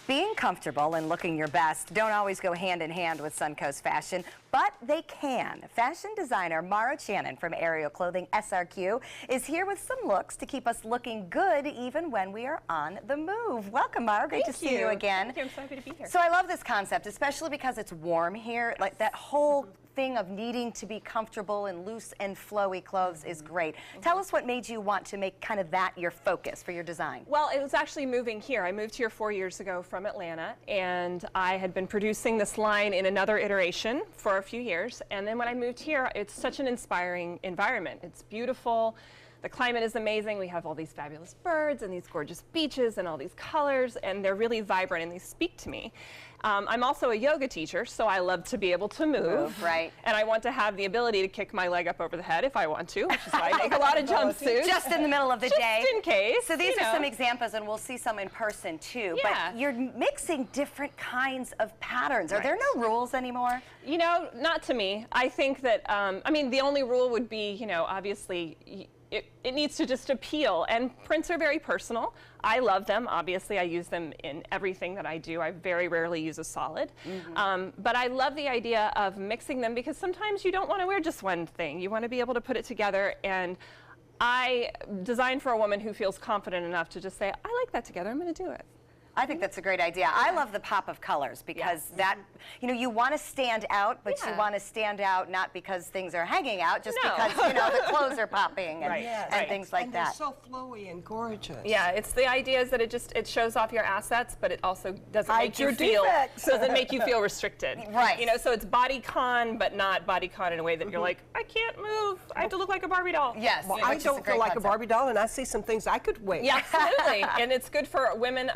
Being comfortable and looking your best don't always go hand in hand with Suncoast fashion, but they can. Fashion designer Mara Channon from Aerial Clothing SRQ is here with some looks to keep us looking good even when we are on the move. Welcome, Mara. Great to see you again. Thank you. I'm so happy to be here. So I love this concept, especially because it's warm here. Like that whole thing of needing to be comfortable and loose and flowy clothes is great. Tell us what made you want to make kind of that your focus for your design. Well, it was actually moving here. I moved here 4 years ago from Atlanta, and I had been producing this line in another iteration for a few years. And then when I moved here, it's such an inspiring environment. It's beautiful. The climate is amazing. We have all these fabulous birds and these gorgeous beaches and all these colors, and they're really vibrant and they speak to me. I'm also a yoga teacher, so I love to be able to move. Right. And I want to have the ability to kick my leg up over the head if I want to, which is why I make a lot of jumpsuits. Just in the middle of the day. Just in case. So these are some examples, and we'll see some in person too. Yeah. But you're mixing different kinds of patterns. Are there no rules anymore? You know, not to me. I think that, I mean, the only rule would be, you know, obviously, it needs to just appeal, and prints are very personal. I love them. Obviously, I use them in everything that I do. I very rarely use a solid. But I love the idea of mixing them because sometimes you don't want to wear just one thing. You want to be able to put it together, and I design for a woman who feels confident enough to just say, I like that together, I'm going to do it. I think that's a great idea. I love the pop of colors because that, you know, you want to stand out, but you want to stand out not because things are hanging out, just because, you know, the clothes are popping and things like that. They're so flowy and gorgeous. Yeah, it's the idea is that it shows off your assets, but it also doesn't make you feel restricted. Right. You know, so it's bodycon, but not bodycon in a way that you're like, I can't move. I have to look like a Barbie doll. Yes. Well, I don't feel like a Barbie doll, and I see some things I could wear. Yeah, absolutely. And it's good for women.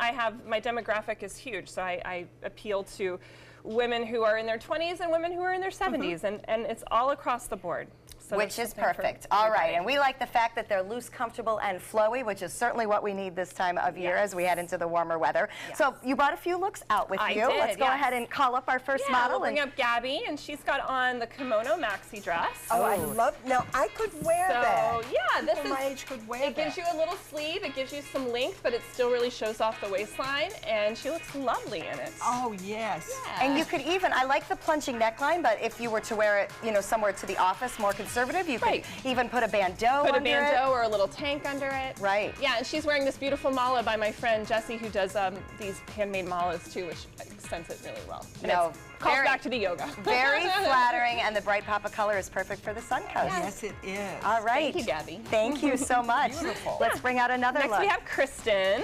My demographic is huge, so I appeal to women who are in their 20s and women who are in their 70s, and it's all across the board. So which is perfect. All right, and we like the fact that they're loose, comfortable, and flowy, which is certainly what we need this time of year as we head into the warmer weather. So you brought a few looks out with you. Let's go ahead and call up our first model. We'll bring up Gabby, and she's got on the kimono maxi dress. Oh, I love. Now I could wear that. So yeah, this People is. my age could wear It gives you a little sleeve. It gives you some length, but it still really shows off the waistline, and she looks lovely in it. Oh yes. Yeah. And you could even, I like the plunging neckline, but if you were to wear it, you know, somewhere to the office, more conservative, you could even put a bandeau Put a under bandeau or a little tank under it. Right. Yeah, and she's wearing this beautiful mala by my friend Jessie, who does these handmade malas too, which extends it really well. And it calls back to the yoga. Very flattering, and the bright pop of color is perfect for the Suncoast. Yes, it is. All right. Thank you, Gabby. Thank you so much. Beautiful. Let's bring out another Next look. we have Kristen,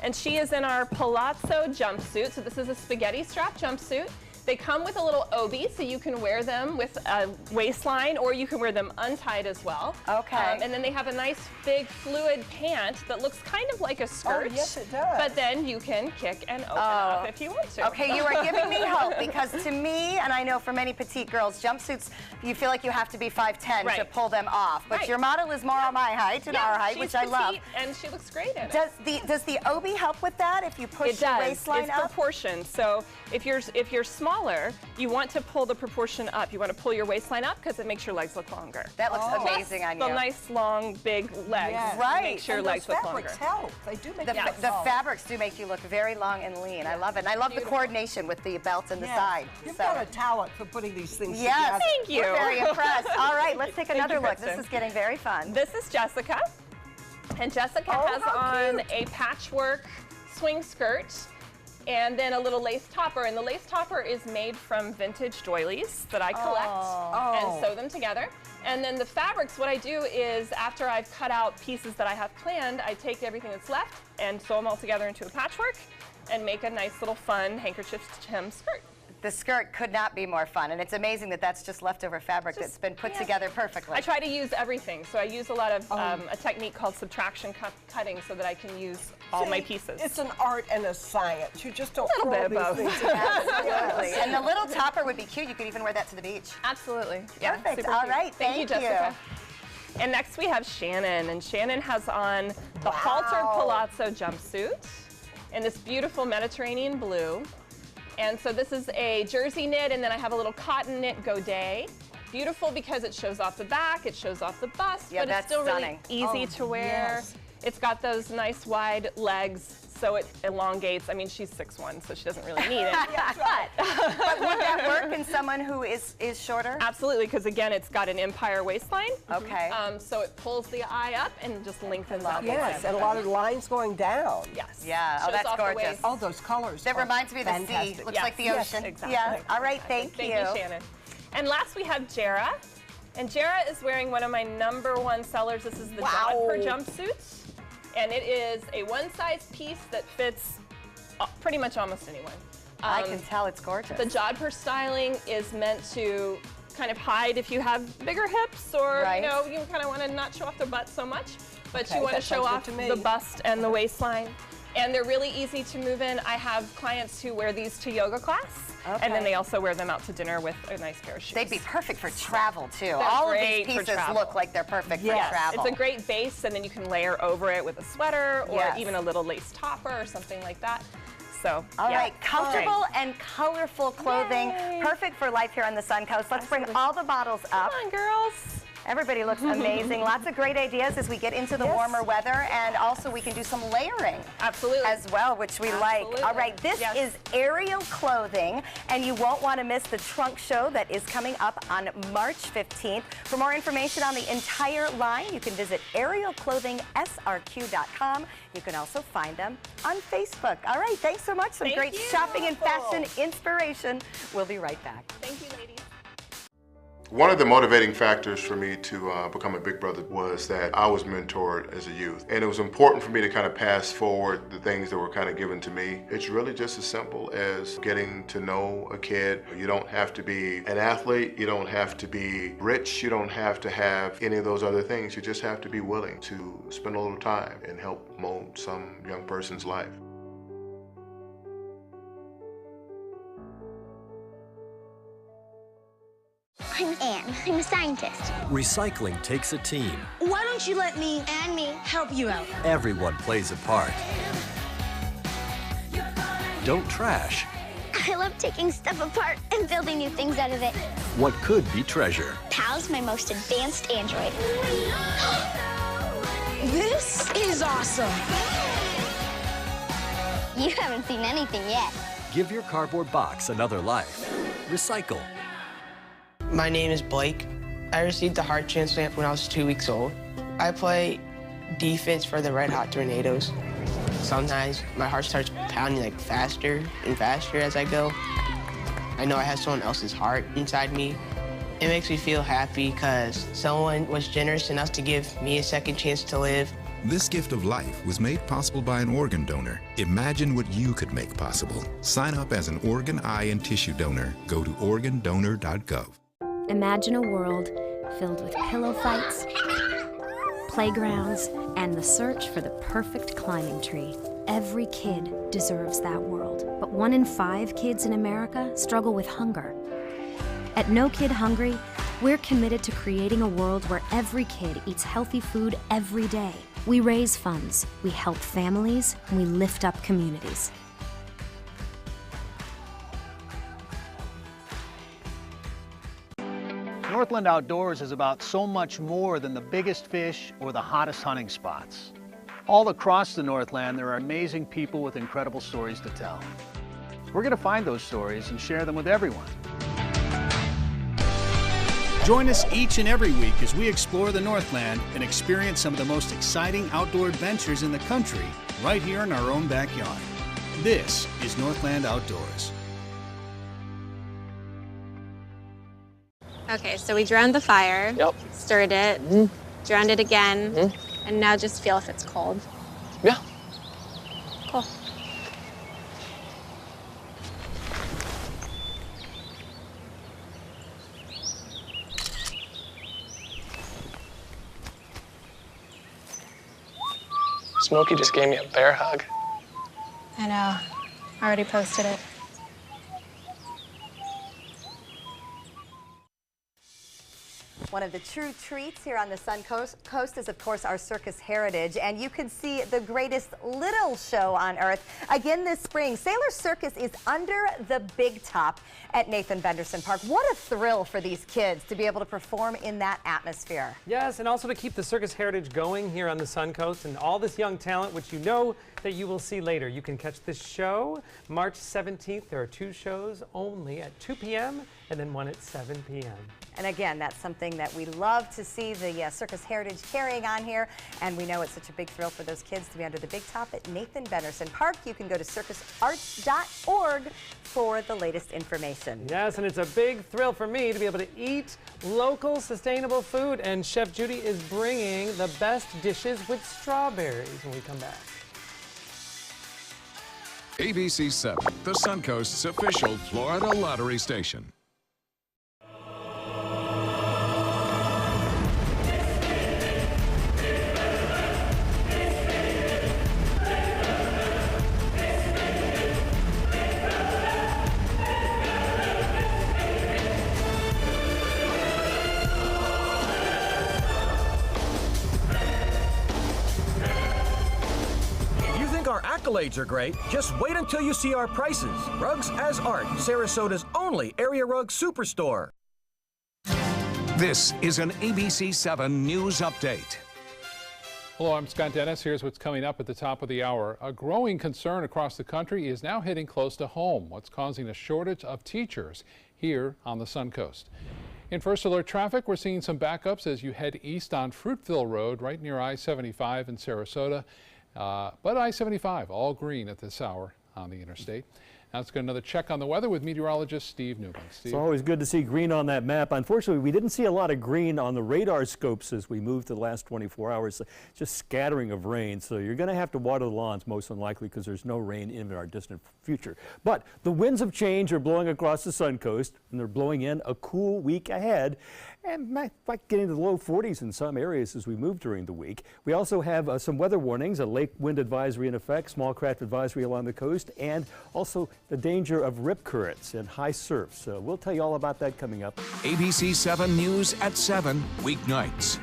and she is in our palazzo jumpsuit. So this is a spaghetti strap jumpsuit. They come with a little obi, so you can wear them with a waistline, or you can wear them untied as well. Okay. And then they have a nice big fluid pant that looks kind of like a skirt. Oh, yes, it does. But then you can kick and open up if you want to. Okay, you are giving me hope, because to me, and I know for many petite girls, jumpsuits, you feel like you have to be 5'10" to pull them off. But your model is more on my height and our height, which I love. And she looks great in it. Does the obi help with that if you push your waistline it's up? proportion. So if you're smaller, you want to pull the proportion up. You want to pull your waistline up because it makes your legs look longer. That looks amazing on you. The nice, long, big legs makes your legs look longer. Help. They do make the fabrics do make you look very long and lean. I love it. And I love the coordination with the belt and the side. You've got a talent for putting these things together. Yes, thank you. We're very impressed. All right, let's take another look. Kristen. This is getting very fun. This is Jessica. And Jessica has on a patchwork swing skirt and then a little lace topper. And the lace topper is made from vintage doilies that I collect and sew them together. And then the fabrics, what I do is after I've cut out pieces that I have planned, I take everything that's left and sew them all together into a patchwork and make a nice little fun handkerchief hem skirt. The skirt could not be more fun, and it's amazing that that's just leftover fabric that's been put together perfectly. I try to use everything, so I use a lot of a technique called subtraction cutting so that I can use all my pieces. It's an art and a science. You just don't A little throw bit of these both. things together. Absolutely. And the little topper would be cute. You could even wear that to the beach. Absolutely. Yeah, Perfect. super All cute. right. Thank you, Jessica. And next we have Shannon, and Shannon has on the halter palazzo jumpsuit in this beautiful Mediterranean blue. And so this is a jersey knit, and then I have a little cotton knit godet. Beautiful because it shows off the back, it shows off the bust, but it's still really easy to wear. It's got those nice wide legs, so it elongates. I mean, she's 6'1", so she doesn't really need it. But would that work in someone who is shorter? Absolutely, because again, it's got an empire waistline. Okay. So it pulls the eye up and just lengthens out. Yes, and a lot of lines going down. Yes. Yeah. Shows Oh, that's off the gorgeous. waist. All those colors. That reminds me of the fantastic. sea. Looks like the ocean. Exactly. Yeah. All right. Thank you. Thank you, Shannon. And last we have Jara. And Jara is wearing one of my #1 sellers. This is the Jodhpur jumpsuit. And it is a one-size piece that fits pretty much almost anyone. I can tell it's gorgeous. The Jodhpur styling is meant to kind of hide if you have bigger hips or you know, you kind of want to not show off the butt so much, but you want to show off the bust and the waistline. And they're really easy to move in. I have clients who wear these to yoga class, and then they also wear them out to dinner with a nice pair of shoes. They'd be perfect for travel, too. They're All of great these for pieces travel. look like they're perfect for travel. It's a great base, and then you can layer over it with a sweater or even a little lace topper or something like that. So, All right, comfortable and colorful clothing, perfect for life here on the Suncoast. Let's bring all the models up. Come on, girls. Everybody looks amazing. Lots of great ideas as we get into the warmer weather, and also we can do some layering as well, which we like. All right, this is Ariel Clothing, and you won't want to miss the trunk show that is coming up on March 15th. For more information on the entire line, you can visit arielclothingsrq.com. You can also find them on Facebook. All right, thanks so much. Some great shopping and fashion inspiration. We'll be right back. Thank you, ladies. One of the motivating factors for me to become a Big Brother was that I was mentored as a youth. And it was important for me to kind of pass forward the things that were kind of given to me. It's really just as simple as getting to know a kid. You don't have to be an athlete. You don't have to be rich. You don't have to have any of those other things. You just have to be willing to spend a little time and help mold some young person's life. I'm Anne. I'm a scientist. Recycling takes a team. Why don't you let me and me help you out? Everyone plays a part. Don't trash I love taking stuff apart and building new things out of it. what could be treasure. Pal's my most advanced android. This is awesome. You haven't seen anything yet. Give your cardboard box another life. Recycle. My name is Blake. I received a heart transplant when I was 2 weeks old. I play defense for the Red Hot Tornadoes. Sometimes my heart starts pounding like faster and faster as I go. I know I have someone else's heart inside me. It makes me feel happy because someone was generous enough to give me a second chance to live. This gift of life was made possible by an organ donor. Imagine what you could make possible. Sign up as an organ, eye, and tissue donor. Go to organdonor.gov. Imagine a world filled with pillow fights, playgrounds, and the search for the perfect climbing tree. Every kid deserves that world. But 1 in 5 kids in America struggle with hunger. At No Kid Hungry, we're committed to creating a world where every kid eats healthy food every day. We raise funds, we help families, and we lift up communities. Northland Outdoors is about so much more than the biggest fish or the hottest hunting spots. All across the Northland, there are amazing people with incredible stories to tell. We're going to find those stories and share them with everyone. Join us each and every week as we explore the Northland and experience some of the most exciting outdoor adventures in the country right here in our own backyard. This is Northland Outdoors. Okay, so we drowned the fire, stirred it, drowned it again, and now just feel if it's cold. Yeah. Cool. Smokey just gave me a bear hug. I know. I already posted it. One of the true treats here on the Suncoast is, of course, our circus heritage, and you can see the greatest little show on earth again this spring. Sailor Circus is under the big top at Nathan Benderson Park. What a thrill for these kids to be able to perform in that atmosphere. Yes, and also to keep the circus heritage going here on the Suncoast and all this young talent, which you know that you will see later. You can catch this show March 17th. There are 2 shows only at 2 p.m. and then 1 at 7 p.m. And again, that's something that we love to see the circus heritage carrying on here. And we know it's such a big thrill for those kids to be under the big top at Nathan Benderson Park. You can go to circusarts.org for the latest information. Yes, and it's a big thrill for me to be able to eat local, sustainable food. And Chef Judy is bringing the best dishes with strawberries when we come back. ABC 7, the Suncoast's official Florida lottery station. Accolades are great. Just wait until you see our prices. Rugs as Art, Sarasota's only area rug superstore. This is an ABC 7 News Update. Hello, I'm Scott Dennis. Here's what's coming up at the top of the hour. A growing concern across the country is now hitting close to home. What's causing a shortage of teachers here on the Suncoast. In First Alert traffic, we're seeing some backups as you head east on Fruitville Road right near I-75 in Sarasota. But I-75 all green at this hour on the interstate. Now let's get another check on the weather with meteorologist Steve Newman. Steve? It's always good to see green on that map. Unfortunately, we didn't see a lot of green on the radar scopes as we moved to the last 24 hours. Just scattering of rain, so you're going to have to water the lawns most unlikely because there's no rain in our distant future. But the winds of change are blowing across the Suncoast, and they're blowing in a cool week ahead. And might get into the low 40s in some areas as we move during the week. We also have some weather warnings, a lake wind advisory in effect, small craft advisory along the coast, and also the danger of rip currents and high surf. So we'll tell you all about that coming up. ABC 7 News at 7, weeknights.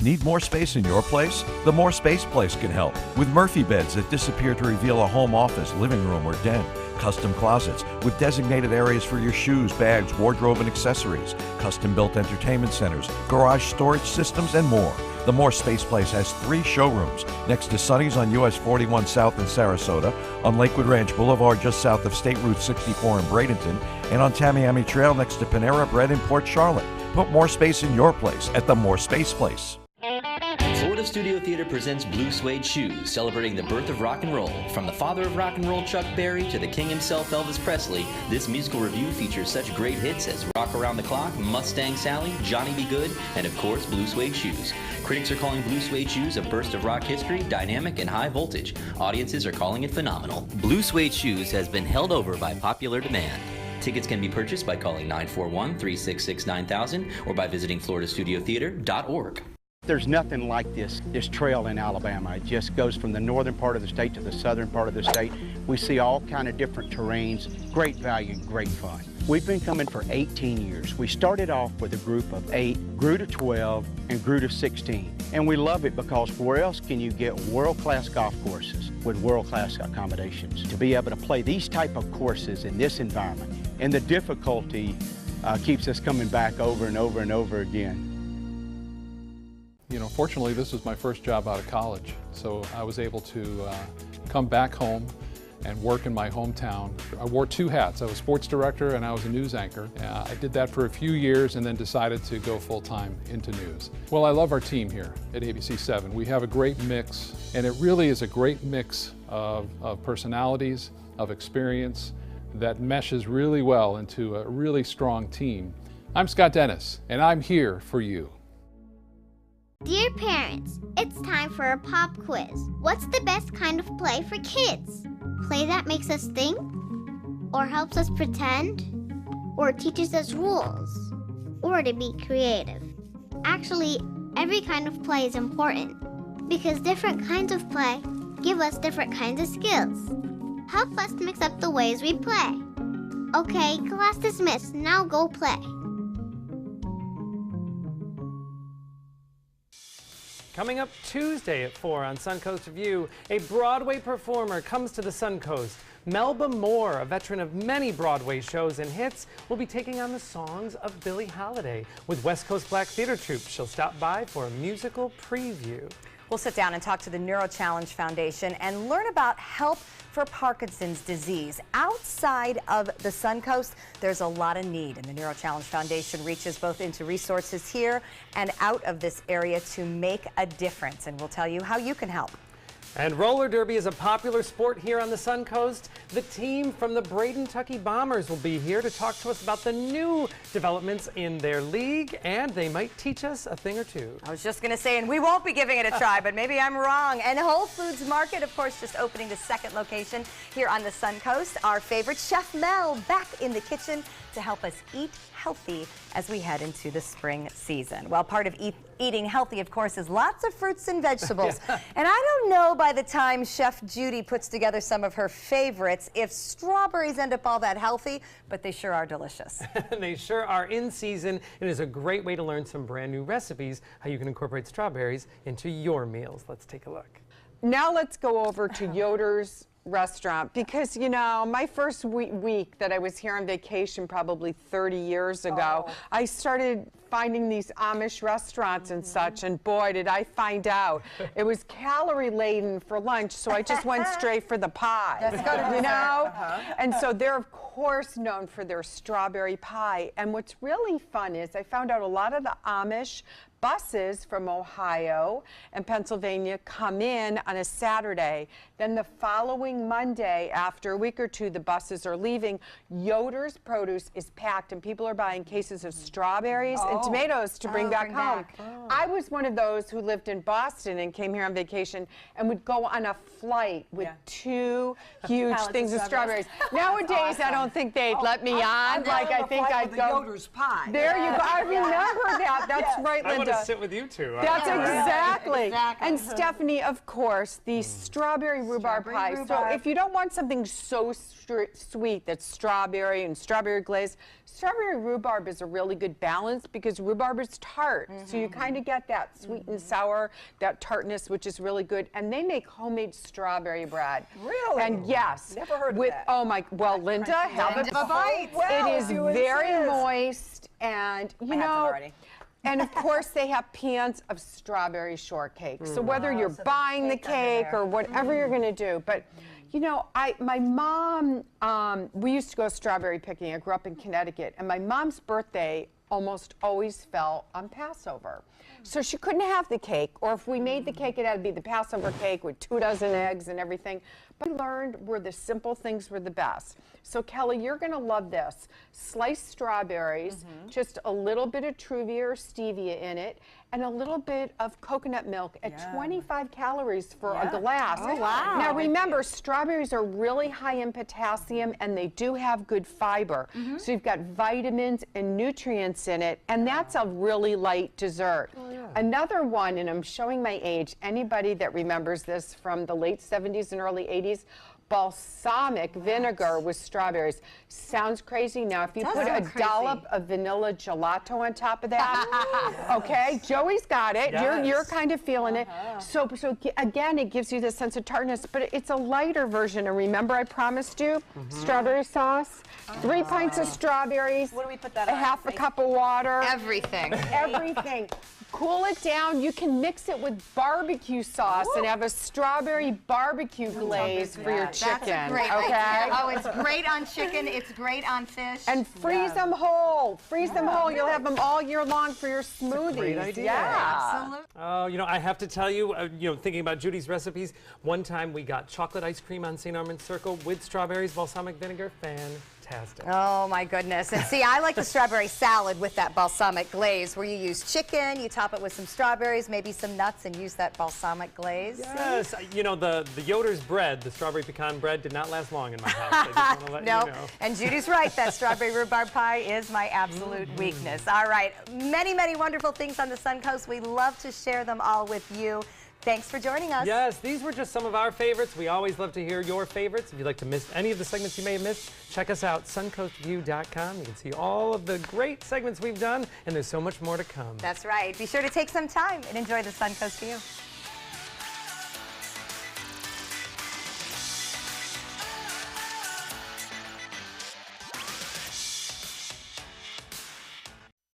Need more space in your place? The More Space Place can help with Murphy beds that disappear to reveal a home office, living room, or den. Custom closets with designated areas for your shoes, bags, wardrobe, and accessories. Custom-built entertainment centers, garage storage systems, and more. The More Space Place has 3 showrooms next to Sunny's on US 41 South in Sarasota, on Lakewood Ranch Boulevard just south of State Route 64 in Bradenton, and on Tamiami Trail next to Panera Bread in Port Charlotte. Put more space in your place at the More Space Place. Florida Florida Studio Theater presents Blue Suede Shoes, celebrating the birth of rock and roll. From the father of rock and roll, Chuck Berry, to the king himself, Elvis Presley, this musical review features such great hits as Rock Around the Clock, Mustang Sally, Johnny B. Good, and of course, Blue Suede Shoes. Critics are calling Blue Suede Shoes a burst of rock history, dynamic and high voltage. Audiences are calling it phenomenal. Blue Suede Shoes has been held over by popular demand. Tickets can be purchased by calling 941-366-9000 or by visiting floridastudiotheater.org. There's nothing like this trail in Alabama. It just goes from the northern part of the state to the southern part of the state. We see all kind of different terrains, great value, great fun. We've been coming for 18 years. We started off with a group of 8, grew to 12, and grew to 16. And we love it because where else can you get world-class golf courses with world-class accommodations? To be able to play these type of courses in this environment, and the difficulty keeps us coming back over and over and over again. You know, fortunately, this was my first job out of college, so I was able to come back home and work in my hometown. I wore 2 hats. I was sports director and I was a news anchor. I did that for a few years and then decided to go full-time into news. Well, I love our team here at ABC7. We have a great mix, and it really is a great mix of personalities, of experience that meshes really well into a really strong team. I'm Scott Dennis, and I'm here for you. Dear parents, it's time for a pop quiz. What's the best kind of play for kids? Play that makes us think? Or helps us pretend? Or teaches us rules? Or to be creative? Actually, every kind of play is important because different kinds of play give us different kinds of skills. Help us mix up the ways we play. Okay, class dismissed. Now go play. Coming up Tuesday at 4 on Suncoast Review, a Broadway performer comes to the Suncoast. Melba Moore, a veteran of many Broadway shows and hits, will be taking on the songs of Billie Holiday with West Coast Black Theater Troupe. She'll stop by for a musical preview. We'll sit down and talk to the Neuro Challenge Foundation and learn about help for Parkinson's disease. Outside of the Suncoast, there's a lot of need, and the Neuro Challenge Foundation reaches both into resources here and out of this area to make a difference, and we'll tell you how you can help. And roller derby is a popular sport here on the Suncoast. The team from the Bradentucky Bombers will be here to talk to us about the new developments in their league, and they might teach us a thing or two. I was just going to say, and we won't be giving it a try, but maybe I'm wrong. And Whole Foods Market, of course, just opening the 2nd location here on the Suncoast. Our favorite Chef Mel back in the kitchen to help us eat healthy as we head into the spring season. Well, part of eating healthy, of course, is lots of fruits and vegetables. And I don't know by the time Chef Judy puts together some of her favorites if strawberries end up all that healthy, but they sure are delicious. They sure are in season. It is a great way to learn some brand new recipes, how you can incorporate strawberries into your meals. Let's take a look. Now let's go over to Yoder's restaurant, because you know, my first week that I was here on vacation probably 30 years ago, I started finding these Amish restaurants and such, and boy, did I find out it was calorie laden for lunch, so I just went straight for the pie. That's good, you know? And so they're of course known for their strawberry pie, and what's really fun is I found out a lot of the Amish buses from Ohio and Pennsylvania come in on a Saturday. Then the following Monday, after a week or two, the buses are leaving. Yoder's produce is packed, and people are buying cases of strawberries and tomatoes to bring back home. I was one of those who lived in Boston and came here on vacation and would go on a flight with 2 huge things of strawberries. Nowadays, I don't think they'd let me on. Like, I think I'd go. Yoder's pie. There you go. I remember that. That's right, Linda. I want to sit with you two. That's exactly. And Stephanie, of course, the strawberry rhubarb pie. So if you don't want something so sweet that's strawberry and strawberry glaze, strawberry rhubarb is a really good balance because rhubarb is tart. So you kind of get that sweet and sour, that tartness, which is really good. And they make homemade strawberry bread. Really? And yes. Never heard of that. Oh my, well, Linda, have a bite. It is very moist, and you know, and of course they have pans of strawberry shortcake. So whether you're buying the cake or whatever you're going to do, but you know, my mom, we used to go strawberry picking. I grew up in Connecticut, and my mom's birthday almost always fell on Passover. So she couldn't have the cake, or if we made the cake, it had to be the Passover cake with 24 eggs and everything. But we learned where the simple things were the best. So Kelly, you're gonna love this. Sliced strawberries, just a little bit of Truvia or stevia in it, and a little bit of coconut milk at 25 calories for a glass. Oh, wow. Now remember, strawberries are really high in potassium and they do have good fiber. So you've got vitamins and nutrients in it, and that's a really light dessert. Another one, and I'm showing my age, anybody that remembers this from the late 70s and early 80s, balsamic vinegar with strawberries. Sounds crazy. Now, if you put a dollop of vanilla gelato on top of that, okay, Joey's got it. You're kind of feeling it. So again, it gives you this sense of tartness, but it's a lighter version. And remember, I promised you strawberry sauce, 3 pints of strawberries, What do we put that a on? half a cup of water. Everything. Everything. Cool it down. You can mix it with barbecue sauce and have a strawberry barbecue glaze for your chicken. That's a great idea. Oh, it's great on chicken. It's great on fish. And freeze them whole. Freeze them whole. You'll have them all year long for your smoothies. Great idea. Yeah. Oh, you know, I have to tell you, thinking about Judy's recipes, one time we got chocolate ice cream on St. Armand's Circle with strawberries, balsamic vinegar. Fantastic. Oh my goodness. And see, I like the strawberry salad with that balsamic glaze where you use chicken, you top it with some strawberries, maybe some nuts, and use that balsamic glaze. Yes, you know, the Yoder's bread, the strawberry pecan bread, did not last long in my house. I just want to let you know. And Judy's right, that strawberry rhubarb pie is my absolute weakness. All right, many, many wonderful things on the Suncoast. We love to share them all with you. Thanks for joining us. Yes, these were just some of our favorites. We always love to hear your favorites. If you'd like to miss any of the segments you may have missed, check us out, suncoastview.com. You can see all of the great segments we've done, and there's so much more to come. That's right. Be sure to take some time and enjoy the Suncoast View.